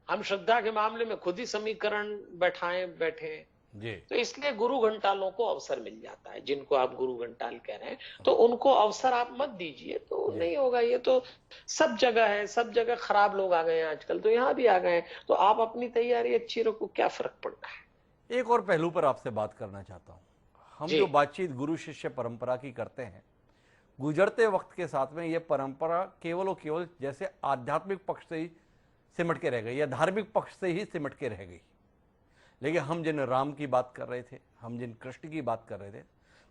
हम श्रद्धा के मामले में खुद ही समीकरण बैठे। जी। तो इसलिए गुरु घंटालों को अवसर मिल जाता है, जिनको आप गुरु घंटाल कह रहे हैं, तो उनको अवसर आप मत दीजिए तो जी। नहीं होगा। ये तो सब जगह है, सब जगह खराब लोग आ गए हैं आजकल, तो यहाँ भी आ गए हैं। तो आप अपनी तैयारी अच्छी रखो, क्या फर्क पड़ता है। एक और पहलू पर आपसे बात करना चाहता हूं। हम जी जो बातचीत गुरु शिष्य परंपरा की करते हैं, गुजरते वक्त के साथ में ये परंपरा केवल और केवल जैसे आध्यात्मिक पक्ष से ही सिमट के रह गई या धार्मिक पक्ष से ही सिमट के रह गई। लेकिन हम जिन राम की बात कर रहे थे, हम जिन कृष्ण की बात कर रहे थे,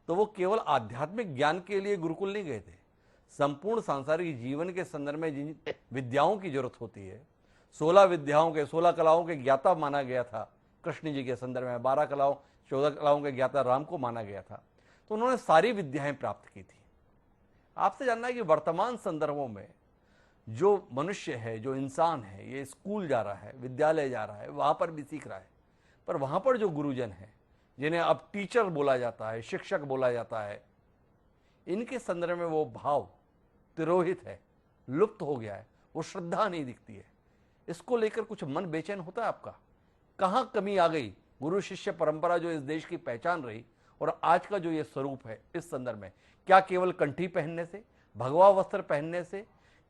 तो वो केवल आध्यात्मिक ज्ञान के लिए गुरुकुल नहीं गए थे। संपूर्ण सांसारिक जीवन के संदर्भ में जिन विद्याओं की जरूरत होती है, 16 विद्याओं के 16 कलाओं के ज्ञाता माना गया था कृष्ण जी के संदर्भ में, 12 कलाओं 14 कलाओं के ज्ञाता राम को माना गया था। तो उन्होंने सारी विद्याएं प्राप्त की थी। आपसे जानना है कि वर्तमान संदर्भों में जो मनुष्य है, जो इंसान है, ये स्कूल जा रहा है, विद्यालय जा रहा है, वहाँ पर भी सीख रहा है, पर वहाँ पर जो गुरुजन है, जिन्हें अब टीचर बोला जाता है, शिक्षक बोला जाता है, इनके संदर्भ में वो भाव तिरोहित है, लुप्त हो गया है, वो श्रद्धा नहीं दिखती है। इसको लेकर कुछ मन बेचैन होता है आपका? कहाँ कमी आ गई? गुरु शिष्य परंपरा जो इस देश की पहचान रही और आज का जो ये स्वरूप है इस संदर्भ में, क्या केवल कंठी पहनने से, भगवा वस्त्र पहनने से,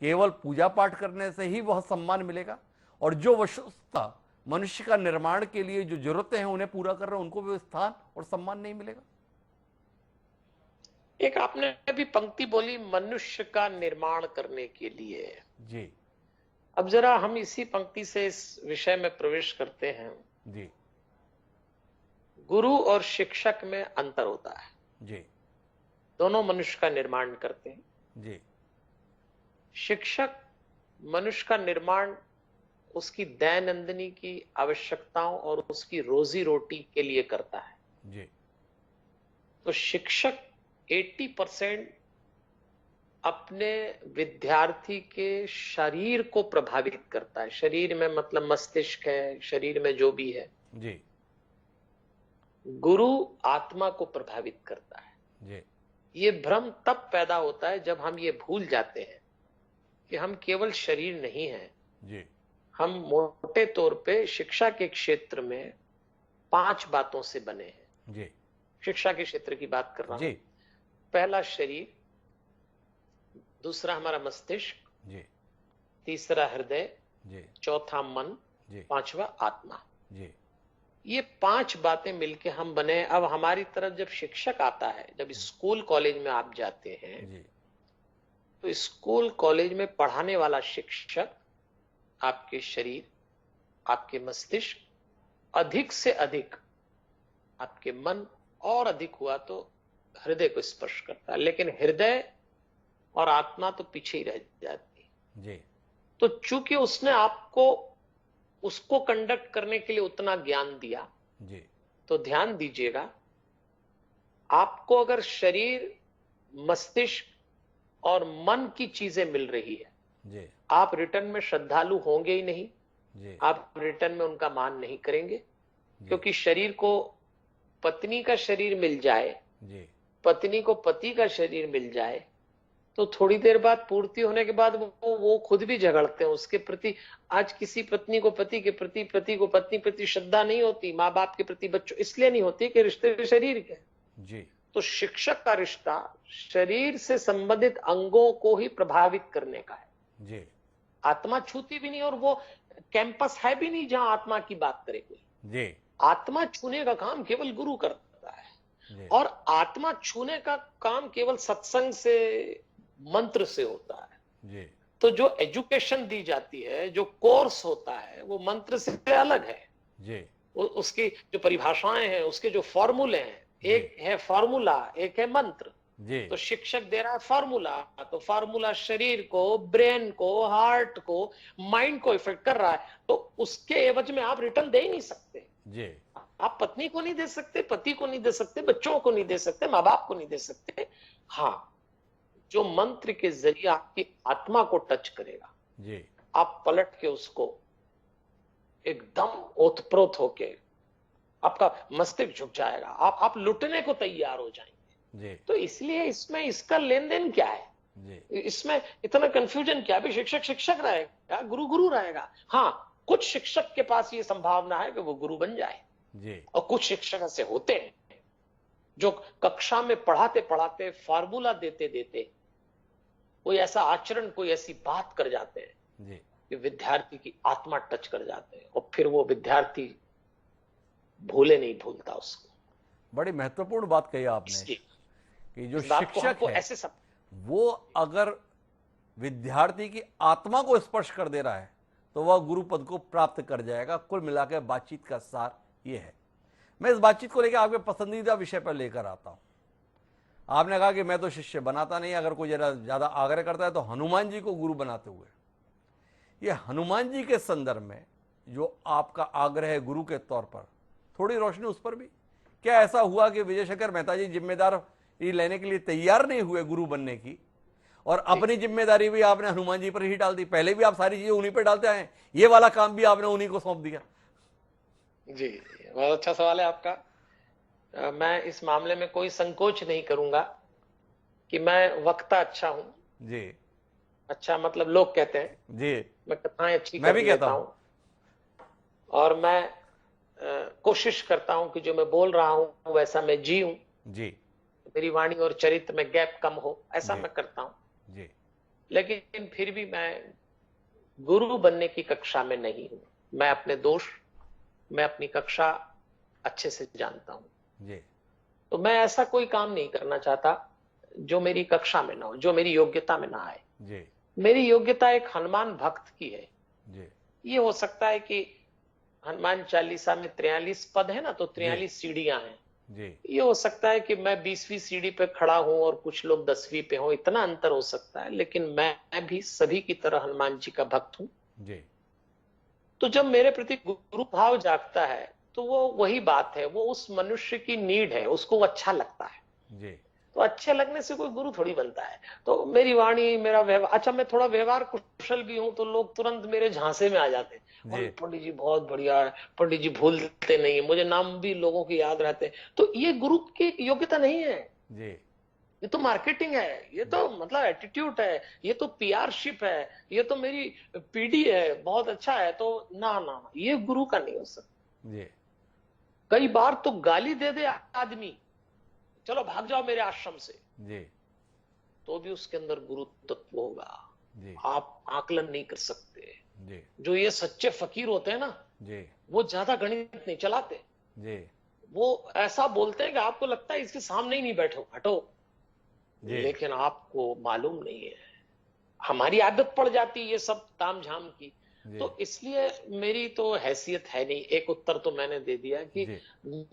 केवल पूजा पाठ करने से ही वह सम्मान मिलेगा? और जो वस्तुतः मनुष्य का निर्माण के लिए जो जरूरतें हैं उन्हें पूरा कर रहे हैं, उनको भी स्थान और सम्मान नहीं मिलेगा? एक आपने अभी पंक्ति बोली, मनुष्य का निर्माण करने के लिए। जी अब जरा हम इसी पंक्ति से इस विषय में प्रवेश करते हैं। जी गुरु और शिक्षक में अंतर होता है। जी दोनों मनुष्य का निर्माण करते हैं। जी शिक्षक मनुष्य का निर्माण उसकी दैनंदिनी की आवश्यकताओं और उसकी रोजी रोटी के लिए करता है। जी तो शिक्षक 80% अपने विद्यार्थी के शरीर को प्रभावित करता है। शरीर में मतलब मस्तिष्क है, शरीर में जो भी है। जी गुरु आत्मा को प्रभावित करता है। जी ये भ्रम तब पैदा होता है जब हम ये भूल जाते हैं कि हम केवल शरीर नहीं हैं। जी हम मोटे तौर पे शिक्षा के क्षेत्र में 5 बातों से बने हैं। जी शिक्षा के क्षेत्र की बात कर रहा हूं। जी पहला शरीर, दूसरा हमारा मस्तिष्क, जी तीसरा हृदय, जी चौथा मन, जी पांचवा आत्मा। जी ये 5 बातें मिलके हम बने। अब हमारी तरफ जब शिक्षक आता है, जब स्कूल कॉलेज में आप जाते हैं, जी तो स्कूल कॉलेज में पढ़ाने वाला शिक्षक आपके शरीर, आपके मस्तिष्क, अधिक से अधिक आपके मन, और अधिक हुआ तो हृदय को स्पर्श करता है। लेकिन हृदय और आत्मा तो पीछे ही रह जाती है। जी तो चूंकि उसने आपको उसको कंडक्ट करने के लिए उतना ज्ञान दिया, जी तो ध्यान दीजिएगा, आपको अगर शरीर, मस्तिष्क और मन की चीजें मिल रही है, जी आप रिटर्न में श्रद्धालु होंगे ही नहीं। जी आप रिटर्न में उनका मान नहीं करेंगे। जी क्योंकि शरीर को पत्नी का शरीर मिल जाए, जी पत्नी को पति का शरीर मिल जाए, तो थोड़ी देर बाद, पूर्ति होने के बाद वो खुद भी झगड़ते हैं उसके प्रति। आज किसी पत्नी को पति के प्रति, पति को पत्नी प्रति श्रद्धा नहीं होती। माँ बाप के प्रति बच्चों इसलिए नहीं होती कि रिश्ते शरीर के। जी तो शिक्षक का रिश्ता शरीर से संबंधित अंगों को ही प्रभावित करने का है। जी आत्मा छूती भी नहीं, और वो कैंपस है भी नहीं जहां आत्मा की बात करे कोई। जी आत्मा छूने का काम केवल गुरु करता है। जी और आत्मा छूने का काम केवल सत्संग से, मंत्र से होता है। जी तो जो एजुकेशन दी जाती है, जो कोर्स होता है, वो मंत्र से अलग है। जी उसकी जो परिभाषाएं हैं, उसके जो फॉर्मूले हैं, एक है फॉर्मूला, एक है मंत्र। जी तो शिक्षक दे रहा है फॉर्मूला, तो फॉर्मूला शरीर को, ब्रेन को, हार्ट को, माइंड को इफेक्ट कर रहा है। तो उसके एवज में आप रिटर्न दे ही नहीं सकते। जी आप पत्नी को नहीं दे सकते, पति को नहीं दे सकते, बच्चों को नहीं दे सकते, माँ बाप को नहीं दे सकते। हाँ, जो मंत्र के जरिए आपकी आत्मा को टच करेगा, जी आप पलट के उसको एकदम ओतप्रोत होके, आपका मस्तिष्क झुक जाएगा, आप लुटने को तैयार हो जाएंगे। जी तो इसलिए इसमें इसका लेन देन क्या है? जी इसमें इतना कंफ्यूजन क्या? भी शिक्षक शिक्षक रहेगा, गुरु गुरु रहेगा। हाँ, कुछ शिक्षक के पास ये संभावना है कि वो गुरु बन जाए, जी और कुछ शिक्षक ऐसे होते हैं जो कक्षा में पढ़ाते पढ़ाते, फार्मूला देते देते कोई ऐसा आचरण, कोई ऐसी बात कर जाते हैं जी कि विद्यार्थी की आत्मा टच कर जाते हैं, और फिर वो विद्यार्थी भूले नहीं भूलता उसको। बड़ी महत्वपूर्ण बात कही आपने इसलिए कि जो इस बात को शिक्षक हमको है ऐसे वो अगर विद्यार्थी की आत्मा को स्पर्श कर दे रहा है तो वह गुरु पद को प्राप्त कर जाएगा। कुल मिलाकर बातचीत का सार ये है। मैं इस बातचीत को लेकर आपके पसंदीदा विषय पर लेकर आता हूं। आपने कहा कि मैं तो शिष्य बनाता नहीं, अगर कोई जरा ज्यादा आग्रह करता है तो हनुमान जी को गुरु बनाते हुए, ये हनुमान जी के संदर्भ में जो आपका आग्रह है गुरु के तौर पर, थोड़ी रोशनी उस पर भी। क्या ऐसा हुआ कि विजय शेखर मेहता जी जिम्मेदारी लेने के लिए तैयार नहीं हुए गुरु बनने की, और अपनी जिम्मेदारी भी आपने हनुमान जी पर ही डाल दी? पहले भी आप सारी चीजें उन्हीं पर डालते आए, ये वाला काम भी आपने उन्हीं को सौंप दिया। जी, बहुत अच्छा सवाल है आपका। मैं इस मामले में कोई संकोच नहीं करूंगा कि मैं वक्ता अच्छा हूं, जी अच्छा, मतलब लोग कहते हैं, जी, मैं कथाएं अच्छी मैं कर भी कहता लेता हूँ। हूँ और मैं कोशिश करता हूँ कि जो मैं बोल रहा हूँ वैसा मैं जीऊं, जी, मेरी वाणी और चरित्र में गैप कम हो, ऐसा जी, मैं करता हूँ। जी, लेकिन फिर भी मैं गुरु बनने की कक्षा में नहीं हूँ। मैं अपने दोष, मैं अपनी कक्षा अच्छे से जानता हूँ। जी, तो मैं ऐसा कोई काम नहीं करना चाहता जो मेरी कक्षा में ना हो, जो मेरी योग्यता में ना आए। जी, मेरी योग्यता एक हनुमान भक्त की है। जी, ये हो सकता है कि हनुमान चालीसा में 43 पद है ना, तो जी, 43 सीढ़ियां हैं। जी, ये हो सकता है कि मैं 20वीं सीढ़ी पे खड़ा हूं और कुछ लोग 10वीं पे हो, इतना अंतर हो सकता है, लेकिन मैं भी सभी की तरह हनुमान जी का भक्त हूं। जी, तो जब मेरे प्रति गुरु भाव जागता है तो वो वही बात है, वो उस मनुष्य की नीड है, उसको अच्छा लगता है। जी, तो अच्छे लगने से कोई गुरु थोड़ी बनता है। तो मेरी वाणी, मेरा व्यवहार, अच्छा मैं थोड़ा व्यवहार कुशल भी हूं तो लोग तुरंत मेरे झांसे में आ जाते हैं। और जी, पंडित जी बहुत बढ़िया है, पंडित जी भूलते नहीं है, मुझे नाम भी लोगों के याद रहते हैं। तो ये गुरु की योग्यता नहीं है, जी, ये तो मार्केटिंग है, ये तो मतलब एटीट्यूड है, ये तो पीआरशिप है, ये तो मेरी पीडी है, बहुत अच्छा है। तो ना ना ना, ये गुरु का नहीं हो सकता। जी, कई बार तो गाली दे दे आदमी, चलो भाग जाओ मेरे आश्रम से, जी, तो भी उसके अंदर गुरु तत्व होगा। जी, आप आकलन नहीं कर सकते। जी, जो ये सच्चे फकीर होते हैं ना, जी, वो ज्यादा गणित नहीं चलाते। जी, वो ऐसा बोलते हैं कि आपको लगता है इसके सामने ही नहीं बैठो, हटो। जी, लेकिन आपको मालूम नहीं है, हमारी आदत पड़ जाती है ये सब तामझाम की। जी, तो इसलिए मेरी तो हैसियत है नहीं। एक उत्तर तो मैंने दे दिया कि जी,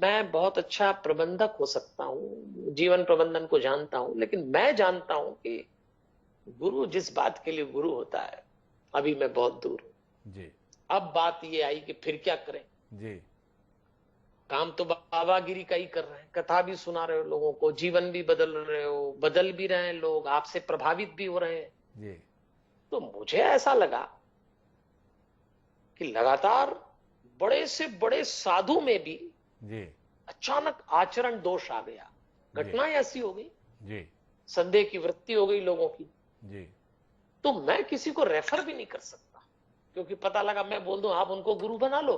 मैं बहुत अच्छा प्रबंधक हो सकता हूँ, जीवन प्रबंधन को जानता हूँ, लेकिन मैं जानता हूँ कि गुरु जिस बात के लिए गुरु होता है, अभी मैं बहुत दूर हूँ। जी, अब बात ये आई कि फिर क्या करें। जी, काम तो बाबागिरी का ही कर रहे हैं, कथा भी सुना रहे हो लोगों को, जीवन भी बदल रहे हो, बदल भी रहे हैं लोग, आपसे प्रभावित भी हो रहे हैं। जी, तो मुझे ऐसा लगा कि लगातार बड़े से बड़े साधु में भी जी, अचानक आचरण दोष आ गया, जी, घटनाएं ऐसी हो गई, जी, संदेह की वृत्ति हो गई लोगों की। जी, तो मैं किसी को रेफर भी नहीं कर सकता, क्योंकि पता लगा मैं बोल दूं आप उनको गुरु बना लो,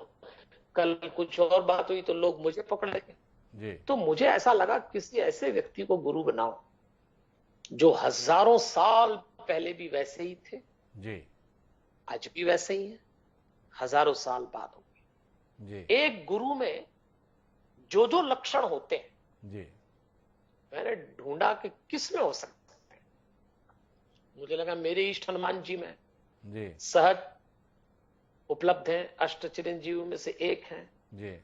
कल कुछ और बात हुई तो लोग मुझे पकड़ लेंगे। जी, तो मुझे ऐसा लगा किसी ऐसे व्यक्ति को गुरु बनाओ जो हजारों साल पहले भी वैसे ही थे, जी, आज भी वैसे ही है, हजारों साल बाद होंगे। जी, एक गुरु में जो जो लक्षण होते हैं, जी, मैंने ढूंढा कि किस में हो सकते हैं। मुझे लगा मेरे इष्ट हनुमान जी में जी, सहज उपलब्ध हैं, अष्ट चिरंजीव में से एक हैं। जी,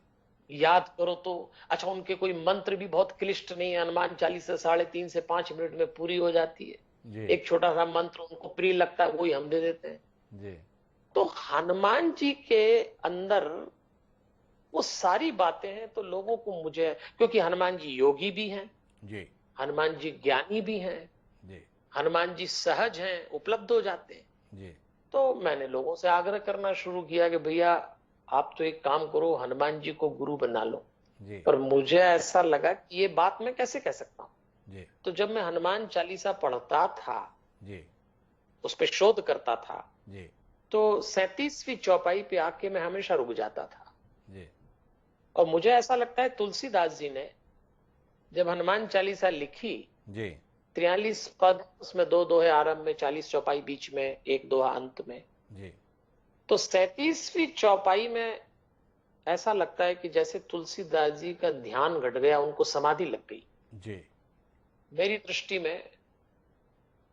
याद करो तो अच्छा, उनके कोई मंत्र भी बहुत क्लिष्ट नहीं है, हनुमान चालीसा 3.5 से 5 मिनट में पूरी हो जाती है। जी, एक छोटा सा मंत्र उनको प्रिय लगता है, वही हम दे देते हैं। जी, तो हनुमान जी के अंदर वो सारी बातें हैं, तो लोगों को मुझे, क्योंकि हनुमान जी योगी भी हैं, जी, हनुमान जी ज्ञानी भी हैं, जी, हनुमान जी सहज हैं, उपलब्ध हो जाते हैं। जी, तो मैंने लोगों से आग्रह करना शुरू किया कि भैया आप तो एक काम करो, हनुमान जी को गुरु बना लो। जी, पर मुझे ऐसा लगा कि ये बात मैं कैसे कह सकता हूँ। जी, तो जब मैं हनुमान चालीसा पढ़ता था, जी, उस पर शोध करता था, जी, तो 37वीं चौपाई पे आके मैं हमेशा रुक जाता था। जी, और मुझे ऐसा लगता है तुलसीदास जी ने जब हनुमान चालीसा लिखी, जी, 43 पद, उसमें दो दोहे आरंभ में, 40 चौपाई बीच में, एक दोहा अंत में। जी, तो 37वीं चौपाई में ऐसा लगता है कि जैसे तुलसीदास जी का ध्यान घट गया, उनको समाधि लग गई। जी, मेरी दृष्टि में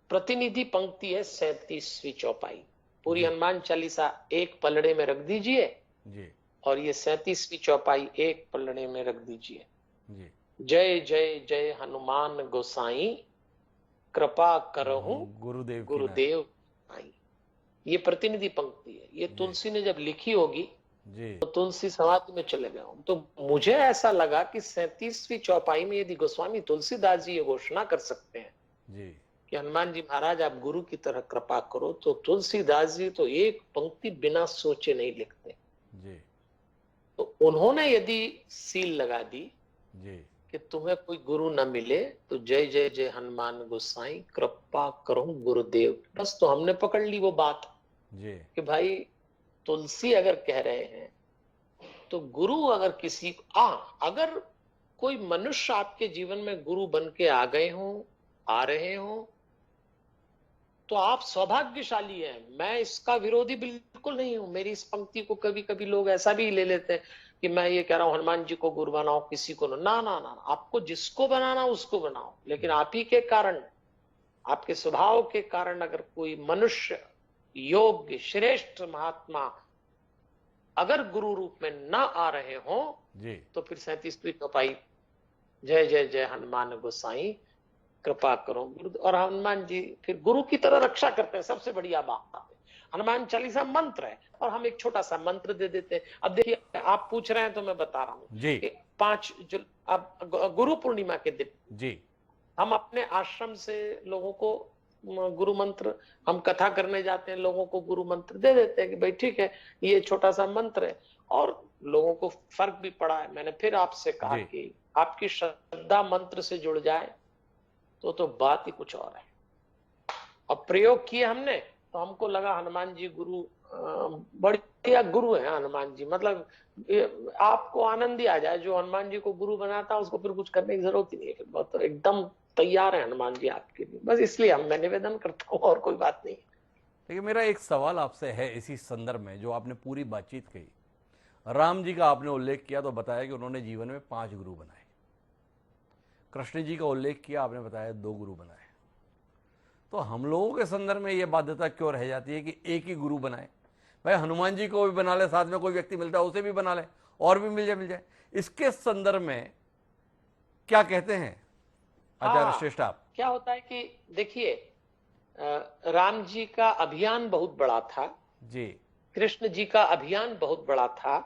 प्रतिनिधि पंक्ति है 37वीं चौपाई। पूरी जी, हनुमान चालीसा एक पलड़े में रख दीजिए जी, और ये 37वीं चौपाई एक पलड़े में रख दीजिए। जी, जय जय जय हनुमान गोसाई, कृपा करहु गुरुदेव की नाम। गुरुदेव आई। ये प्रतिनिधि पंक्ति है, ये जी, तुलसी ने जब लिखी होगी जी, तो तुलसी समाधि में चले गए हों। तो मुझे ऐसा लगा कि 37वीं चौपाई में यदि गोस्वामी तुलसीदास जी ये घोषणा कर सकते हैं जी, कि हनुमान जी महाराज आप गुरु की तरह कृपा करो, तो तुलसीदास जी तो एक पंक्ति बिना सोचे नहीं लिखते। जी, तो उन्होंने यदि सील लगा दी, जी, कि तुम्हें कोई गुरु न मिले तो जय जय जय हनुमान गोसाई, कृपा करो गुरुदेव। बस तो हमने पकड़ ली वो बात जी कि भाई तुलसी अगर कह रहे हैं तो गुरु अगर किसी अगर कोई मनुष्य आपके जीवन में गुरु बन के आ गए हो, आ रहे हो, तो आप सौभाग्यशाली हैं। मैं इसका विरोधी बिल्कुल नहीं हूं। मेरी इस पंक्ति को कभी कभी लोग ऐसा भी ले लेते हैं कि मैं ये कह रहा हूं हनुमान जी को गुरु बनाओ, किसी को ना ना ना, आपको जिसको बनाना उसको बनाओ, लेकिन आप ही के कारण, आपके स्वभाव के कारण अगर कोई मनुष्य योग्य श्रेष्ठ महात्मा अगर गुरु रूप में ना आ रहे हो जी तो फिर 37वीं चौपाई जय जय जय हनुमान गोसाई, कृपा करो गुरु। और हनुमान जी फिर गुरु की तरह रक्षा करते हैं। सबसे बढ़िया बात है हनुमान चालीसा मंत्र है और हम एक छोटा सा मंत्र दे देते हैं। अब देखिए आप पूछ रहे हैं तो मैं बता रहा हूं जी कि 5 अब गुरु पूर्णिमा के दिन जी हम अपने आश्रम से लोगों को गुरु मंत्र, हम कथा करने जाते हैं, लोगों को गुरु मंत्र दे देते हैं कि भाई ठीक है ये छोटा सा मंत्र है। और लोगों को फर्क भी पड़ा है। मैंने फिर आपसे कहा जी कि आपकी श्रद्धा मंत्र से जुड़ जाए तो बात ही कुछ और है। और प्रयोग किए हमने तो हमको लगा हनुमान जी गुरु बढ़िया गुरु है हनुमान जी। मतलब आपको आनंद ही आ जाए, जो हनुमान जी को गुरु बनाता उसको फिर कुछ करने की जरूरत ही नहीं है। फिर बहुत एकदम तैयार है हनुमान जी आपके लिए। बस इसलिए मैं निवेदन करता हूँ और कोई बात नहीं। देखिए, मेरा एक सवाल आपसे है इसी संदर्भ में, जो आपने पूरी बातचीत कही। राम जी का आपने उल्लेख किया तो बताया कि उन्होंने जीवन में 5 गुरु बनाए। कृष्ण जी का उल्लेख किया, आपने बताया 2 गुरु बनाए। तो हम लोगों के संदर्भ में यह बाध्यता क्यों रह जाती है कि एक ही गुरु बनाए? भाई हनुमान जी को भी बना ले, साथ में कोई व्यक्ति मिलता है उसे भी बना ले, और भी मिल जाए। इसके संदर्भ में क्या कहते हैं आचार्य हाँ, श्रेष्ठ आप? क्या होता है कि देखिए राम जी का अभियान बहुत बड़ा था, जी कृष्ण जी का अभियान बहुत बड़ा था।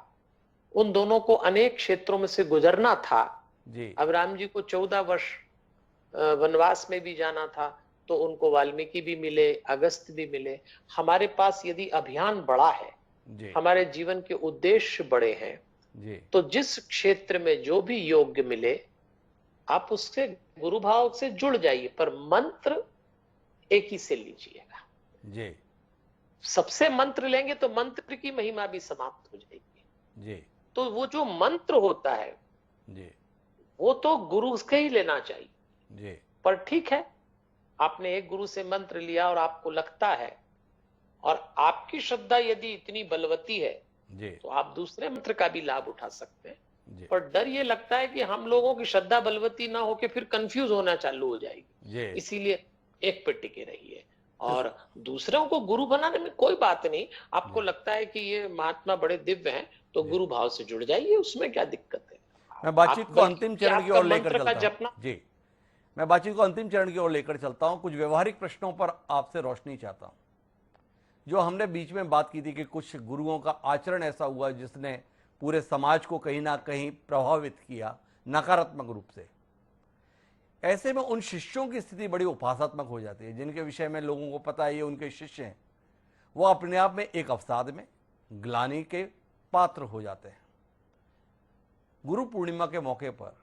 उन दोनों को अनेक क्षेत्रों में से गुजरना था। जी अब राम जी को 14 वर्ष वनवास में भी जाना था तो उनको वाल्मीकि भी मिले, अगस्त भी मिले। हमारे पास यदि अभियान बड़ा है, जी हमारे जीवन के उद्देश्य बड़े हैं, जी तो जिस क्षेत्र में जो भी योग्य मिले आप उससे गुरु भाव से जुड़ जाइए, पर मंत्र एक ही से लीजिएगा। जी सबसे मंत्र लेंगे तो मंत्र की महिमा भी समाप्त हो जाएगी। जी तो वो जो मंत्र होता है जी वो तो गुरु के ही लेना चाहिए। जी पर ठीक है, आपने एक गुरु से मंत्र लिया और आपको लगता है, और आपकी श्रद्धा यदि इतनी बलवती है जी तो आप दूसरे मंत्र का भी लाभ उठा सकते हैं। जी पर डर ये लगता है कि हम लोगों की श्रद्धा बलवती ना होके फिर कंफ्यूज होना चालू हो जाएगी। जी इसीलिए एक पे टिके रहिए। और दूसरों को गुरु बनाने में कोई बात नहीं। आपको जी लगता है कि ये महात्मा बड़े दिव्य हैं तो जी गुरु भाव से जुड़ जाइए, उसमें क्या दिक्कत है। मैं आप बातचीत को अंतिम बल्कि चरण की आपका ओर लेकर मंत्र का चलता हूं। जपना। जी, मैं बातचीत को अंतिम चरण की ओर लेकर चलता हूं। कुछ व्यवहारिक प्रश्नों पर आपसे रोशनी चाहता हूं। जो हमने बीच में बात की थी कि कुछ गुरुओं का आचरण ऐसा हुआ जिसने पूरे समाज को कहीं ना कहीं प्रभावित किया नकारात्मक रूप से। ऐसे में उन शिष्यों की स्थिति बड़ी उपासनात्मक हो जाती है, जिनके विषय में लोगों को पता है ये उनके शिष्य हैं। वो अपने आप में एक अवसाद में ग्लानि के पात्र हो जाते हैं। गुरु पूर्णिमा के मौके पर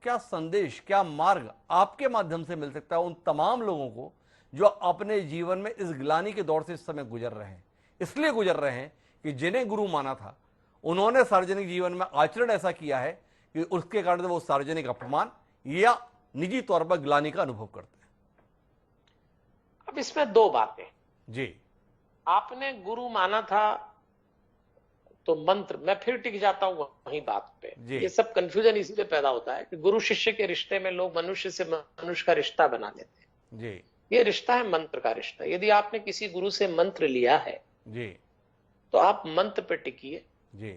क्या संदेश, क्या मार्ग आपके माध्यम से मिल सकता है उन तमाम लोगों को जो अपने जीवन में इस ग्लानि के दौर से इस समय गुजर रहे हैं? इसलिए गुजर रहे हैं कि जिन्हें गुरु माना था उन्होंने सार्वजनिक जीवन में आचरण ऐसा किया है कि उसके कारण वो सार्वजनिक अपमान या निजी तौर पर ग्लानि का अनुभव करते हैं। अब इसमें 2 बातें। जी आपने गुरु माना था तो मंत्र, मैं फिर टिक जाता हूं वही बात पे। जी ये सब कंफ्यूजन इसीलिए पैदा होता है कि गुरु शिष्य के रिश्ते में लोग मनुष्य से मनुष्य का रिश्ता बना लेते हैं। जी ये रिश्ता है मंत्र का रिश्ता। यदि आपने किसी गुरु से मंत्र लिया है जी तो आप मंत्र पे टिकिए। जी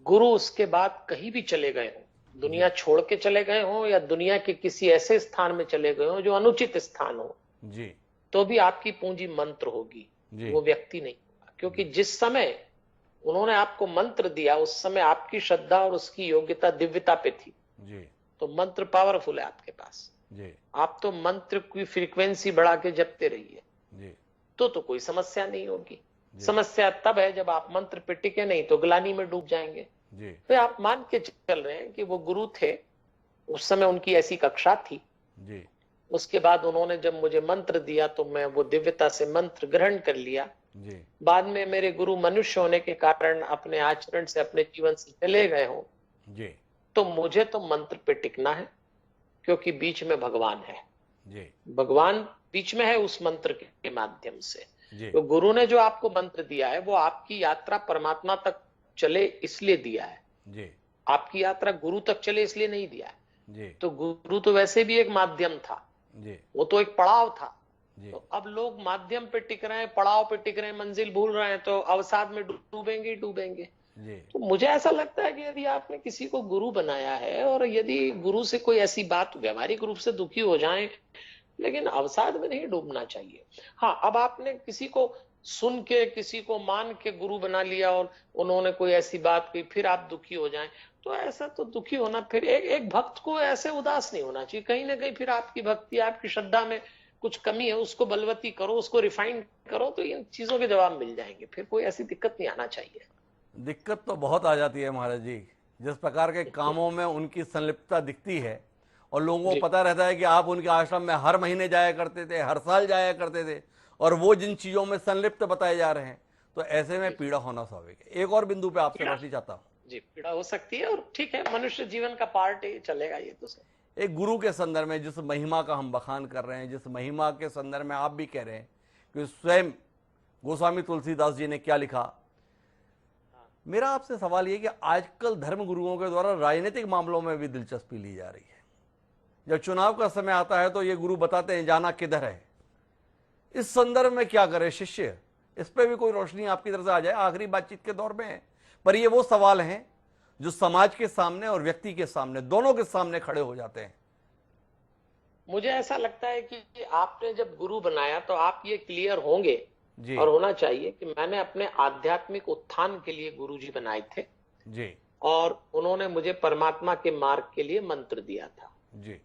गुरु उसके बाद कहीं भी चले गए हो, दुनिया छोड़ के चले गए हो या दुनिया के किसी ऐसे स्थान में चले गए हो जो अनुचित स्थान हो, जी तो भी आपकी पूंजी मंत्र होगी, जी वो व्यक्ति नहीं होगा। क्योंकि जिस समय उन्होंने आपको मंत्र दिया उस समय आपकी श्रद्धा और उसकी योग्यता दिव्यता पे थी। जी तो मंत्र पावरफुल है आपके पास। जी आप तो मंत्र की फ्रीक्वेंसी बढ़ा के जपते रहिए, जी तो कोई समस्या नहीं होगी। समस्या तब है जब आप मंत्र पे टिके नहीं तो ग्लानि में डूब जाएंगे। जी तो आप मान के चल रहे हैं कि वो गुरु थे उस समय उनकी ऐसी कक्षा थी। जी उसके बाद उन्होंने जब मुझे मंत्र दिया तो मैं वो दिव्यता से मंत्र ग्रहण कर लिया। जी बाद में मेरे गुरु मनुष्य होने के कारण अपने आचरण से अपने जीवन से चले गए हों, जी तो मुझे तो मंत्र पे टिकना है, क्योंकि बीच में भगवान है। जी भगवान बीच में है उस मंत्र के माध्यम से। जी तो गुरु ने जो आपको मंत्र दिया है वो आपकी यात्रा परमात्मा तक चले इसलिए दिया है। जी आपकी यात्रा गुरु तक चले इसलिए नहीं दिया है। जी तो गुरु तो वैसे भी एक माध्यम था, जी वो तो एक पड़ाव था। जी तो अब लोग माध्यम पे टिक रहे हैं, पड़ाव पे टिक रहे हैं, मंजिल भूल रहे हैं, तो अवसाद में डूबेंगे ही डूबेंगे। जी तो मुझे ऐसा लगता है कि यदि आपने किसी को गुरु बनाया है और यदि गुरु से कोई ऐसी बात व्यवहारिक रूप से दुखी हो जाए, लेकिन अवसाद में नहीं डूबना चाहिए। हाँ, अब आपने किसी को सुन के, किसी को मान के गुरु बना लिया और उन्होंने कोई ऐसी बात की, फिर आप दुखी हो जाएं, तो ऐसा तो दुखी होना, फिर एक भक्त को ऐसे उदास नहीं होना चाहिए। कहीं ना कहीं फिर आपकी भक्ति, आपकी श्रद्धा में कुछ कमी है, उसको बलवती करो, उसको रिफाइन करो, तो इन चीजों के जवाब मिल जाएंगे। फिर कोई ऐसी दिक्कत नहीं आना चाहिए। दिक्कत तो बहुत आ जाती है महाराज जी। जिस प्रकार के कामों में उनकी संलिप्तता दिखती है और लोगों को जी पता रहता है कि आप उनके आश्रम में हर महीने जाया करते थे, हर साल जाया करते थे, और वो जिन चीज़ों में संलिप्त बताए जा रहे हैं, तो ऐसे में जी पीड़ा होना स्वाभाविक है। एक और बिंदु पे आपसे पीड़ा, बैठना चाहता हूँ। जी पीड़ा हो सकती है, और ठीक है, मनुष्य जीवन का पार्ट है, चलेगा ये तो सर। एक गुरु के संदर्भ में जिस महिमा का हम बखान कर रहे हैं, जिस महिमा के संदर्भ में आप भी कह रहे हैं कि स्वयं गोस्वामी तुलसीदास जी ने क्या लिखा, मेरा आपसे सवाल ये कि आजकल धर्म गुरुओं के द्वारा राजनीतिक मामलों में भी दिलचस्पी ली जा रही है। जब चुनाव का समय आता है तो ये गुरु बताते हैं जाना किधर है। इस संदर्भ में क्या करे शिष्य, इस पे भी कोई रोशनी आपकी तरफ से आ जाए। आखिरी बातचीत के दौर में है, पर ये वो सवाल हैं जो समाज के सामने और व्यक्ति के सामने, दोनों के सामने खड़े हो जाते हैं। मुझे ऐसा लगता है कि आपने जब गुरु बनाया तो आप ये क्लियर होंगे जी और होना चाहिए कि मैंने अपने आध्यात्मिक उत्थान के लिए गुरु जी बनाए थे, जी और उन्होंने मुझे परमात्मा के मार्ग के लिए मंत्र दिया था। जी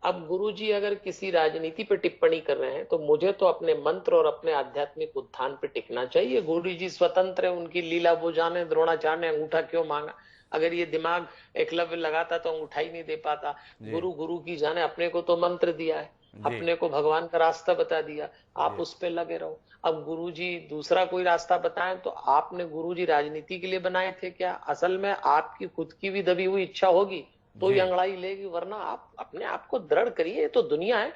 अब गुरु जी अगर किसी राजनीति पे टिप्पणी कर रहे हैं, तो मुझे तो अपने मंत्र और अपने आध्यात्मिक उत्थान पे टिकना चाहिए। गुरु जी स्वतंत्र है, उनकी लीला वो जाने। द्रोणाचार्य ने अंगूठा क्यों मांगा? अगर ये दिमाग एकलव्य लगाता तो अंगूठा ही नहीं दे पाता। जी गुरु गुरु की जाने, अपने को तो मंत्र दिया है, जी अपने को भगवान का रास्ता बता दिया, आप जी उस पे लगे रहो। अब गुरु जी दूसरा कोई रास्ता बताएं, तो आपने गुरु जी राजनीति के लिए बनाए थे क्या? असल में आपकी खुद की भी दबी हुई इच्छा होगी तो जी ये अंगड़ाई लेगी, वरना आप अपने आप को दृढ़ करिए। ये तो दुनिया है।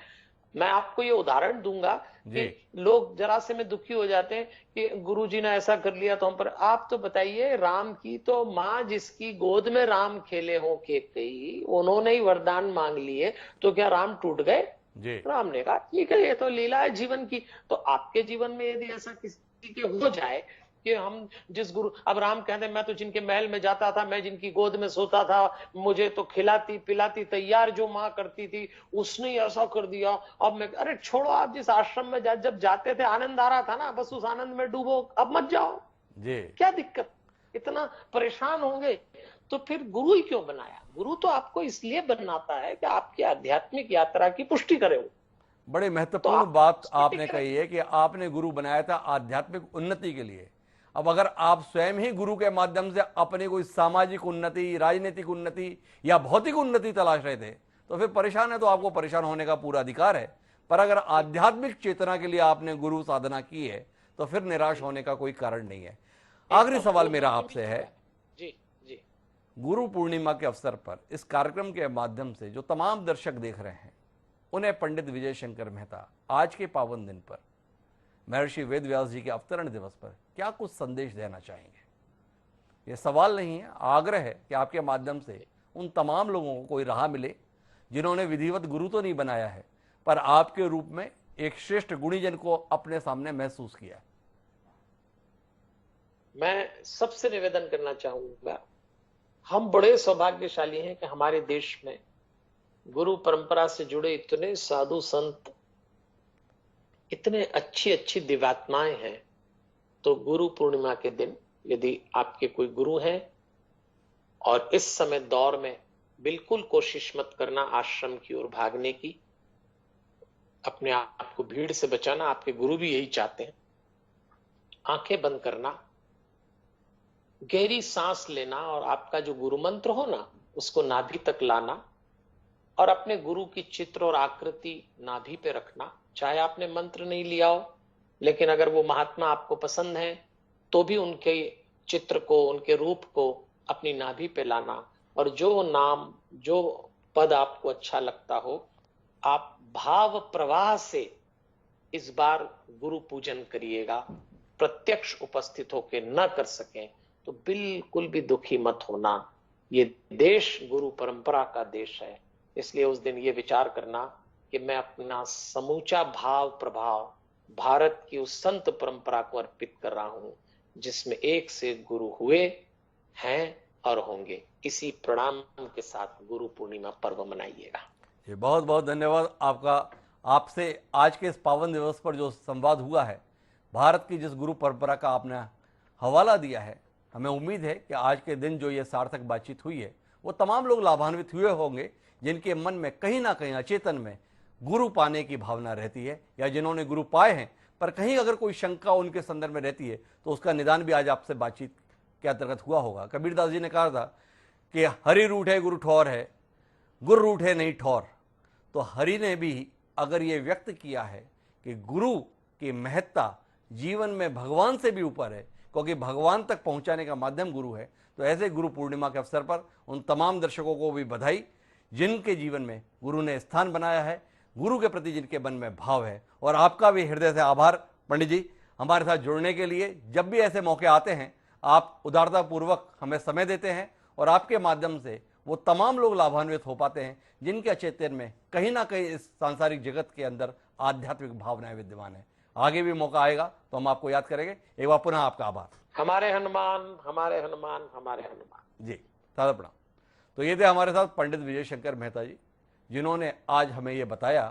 मैं आपको ये उदाहरण दूंगा कि जी लोग जरा से में दुखी हो जाते हैं कि गुरुजी ने ऐसा कर लिया तो हम पर। आप तो बताइए, राम की तो माँ जिसकी गोद में राम खेले हो केकई, उन्होंने ही वरदान मांग लिए, तो क्या राम टूट गए? जी राम ने कहा ठीक है, ये तो लीला है जीवन की। तो आपके जीवन में यदि ऐसा किसी के हो जाए कि हम जिस गुरु, अब राम कहते मैं तो जिनके महल में जाता था, मैं जिनकी गोद में सोता था, मुझे तो खिलाती पिलाती तैयार जो माँ करती थी, उसने ऐसा कर दिया। अब मैं, अरे छोड़ो, आप जिस आश्रम में जब जाते थे आनंद आ रहा था ना, बस उस आनंद में डूबो, अब मत जाओ। जी क्या दिक्कत? इतना परेशान होंगे तो फिर गुरु ही क्यों बनाया? गुरु तो आपको इसलिए बनाता है कि आपकी आध्यात्मिक यात्रा की पुष्टि करे वो। बड़ी तो महत्वपूर्ण आप बात उस पर आपने टिके कही रहिए। है कि आपने गुरु बनाया था आध्यात्मिक उन्नति के लिए। अब अगर आप स्वयं ही गुरु के माध्यम से अपनी कोई सामाजिक उन्नति, राजनीतिक उन्नति या भौतिक उन्नति तलाश रहे थे, तो फिर परेशान है, तो आपको परेशान होने का पूरा अधिकार है। पर अगर आध्यात्मिक चेतना के लिए आपने गुरु साधना की है, तो फिर निराश होने का कोई कारण नहीं है। आखिरी एकदम सवाल वो मेरा मैंने भी आपसे है, किया है। जी जी गुरु पूर्णिमा के अवसर पर इस कार्यक्रम के माध्यम से जो तमाम दर्शक देख रहे हैं, उन्हें पंडित विजय शंकर मेहता आज के पावन दिन पर, महर्षि वेदव्यास जी के अवतरण दिवस पर क्या कुछ संदेश देना चाहेंगे? ये सवाल नहीं है, आग्रह है कि आपके माध्यम से उन तमाम लोगों को कोई राह मिले जिन्होंने विधिवत गुरु तो नहीं बनाया है, पर आपके रूप में एक श्रेष्ठ गुणीजन को अपने सामने महसूस किया। मैं सबसे निवेदन करना चाहूंगा, हम बड़े सौभाग्यशाली हैं कि हमारे देश में गुरु परंपरा से जुड़े इतने साधु संत, इतने अच्छी अच्छी दिव्यात्माएं हैं। तो गुरु पूर्णिमा के दिन यदि आपके कोई गुरु हैं, और इस समय दौर में बिल्कुल कोशिश मत करना आश्रम की ओर भागने की, अपने आप को भीड़ से बचाना। आपके गुरु भी यही चाहते हैं। आंखें बंद करना, गहरी सांस लेना, और आपका जो गुरु मंत्र हो ना, उसको नाभि तक लाना, और अपने गुरु की चित्र और आकृति नाभि पे रखना। चाहे आपने मंत्र नहीं लिया हो, लेकिन अगर वो महात्मा आपको पसंद है तो भी उनके चित्र को, उनके रूप को अपनी नाभि पे लाना, और जो नाम, जो पद आपको अच्छा लगता हो, आप भाव प्रवाह से इस बार गुरु पूजन करिएगा। प्रत्यक्ष उपस्थित होकर न कर सकें तो बिल्कुल भी दुखी मत होना। ये देश गुरु परंपरा का देश है, इसलिए उस दिन ये विचार करना कि मैं अपना समूचा भाव प्रभाव भारत की उस संत परंपरा को अर्पित कर रहा हूं, जिसमें एक से गुरु हुए हैं और होंगे। इसी प्रणाम के साथ गुरु पूर्णिमा पर्व मनाइएगा। ये बहुत बहुत धन्यवाद आपका। आपसे आज के इस पावन दिवस पर जो संवाद हुआ है, भारत की जिस गुरु परंपरा का आपने हवाला दिया है, हमें उम्मीद है कि आज के दिन जो ये सार्थक बातचीत हुई है वो तमाम लोग लाभान्वित हुए होंगे, जिनके मन में कहीं ना कहीं अचेतन में गुरु पाने की भावना रहती है, या जिन्होंने गुरु पाए हैं पर कहीं अगर कोई शंका उनके संदर्भ में रहती है तो उसका निदान भी आज आपसे बातचीत के अंतर्गत हुआ होगा। कबीरदास जी ने कहा था कि हरि रूठे गुरु ठौर है, गुरु रूठे नहीं ठौर। तो हरि ने भी अगर ये व्यक्त किया है कि गुरु की महत्ता जीवन में भगवान से भी ऊपर है, क्योंकि भगवान तक पहुंचाने का माध्यम गुरु है, तो ऐसे गुरु पूर्णिमा के अवसर पर उन तमाम दर्शकों को भी बधाई जिनके जीवन में गुरु ने स्थान बनाया है, गुरु के प्रति जिनके मन में भाव है। और आपका भी हृदय से आभार पंडित जी, हमारे साथ जुड़ने के लिए। जब भी ऐसे मौके आते हैं आप उदारतापूर्वक हमें समय देते हैं, और आपके माध्यम से वो तमाम लोग लाभान्वित हो पाते हैं जिनके अचेतन में कहीं ना कहीं इस सांसारिक जगत के अंदर आध्यात्मिक भावनाएं विद्यमान है। आगे भी मौका आएगा तो हम आपको याद करेंगे। एक बार पुनः आपका आभार। हमारे हनुमान, हमारे हनुमान, हमारे हनुमान जी, सादर प्रणाम। तो ये थे हमारे साथ पंडित विजय शंकर मेहता जी, जिन्होंने आज हमें ये बताया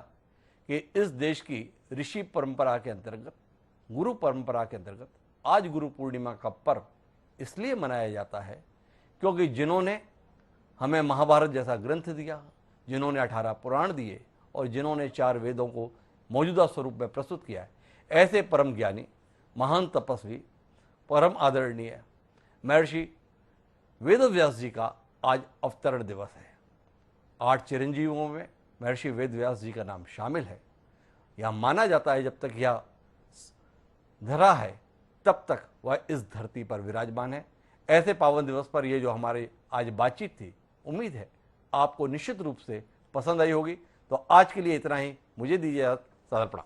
कि इस देश की ऋषि परंपरा के अंतर्गत, गुरु परंपरा के अंतर्गत आज गुरु पूर्णिमा का पर्व इसलिए मनाया जाता है क्योंकि जिन्होंने हमें महाभारत जैसा ग्रंथ दिया, जिन्होंने 18 पुराण दिए और जिन्होंने 4 वेदों को मौजूदा स्वरूप में प्रस्तुत किया है, ऐसे परम ज्ञानी, महान तपस्वी, परम आदरणीय महर्षि वेदव्यास जी का आज अवतरण दिवस है। 8 चिरंजीवों में महर्षि वेदव्यास जी का नाम शामिल है। यह माना जाता है जब तक यह धरा है तब तक वह इस धरती पर विराजमान है। ऐसे पावन दिवस पर ये जो हमारी आज बातचीत थी, उम्मीद है आपको निश्चित रूप से पसंद आई होगी। तो आज के लिए इतना ही, मुझे दीजिए सादर प्रणाम।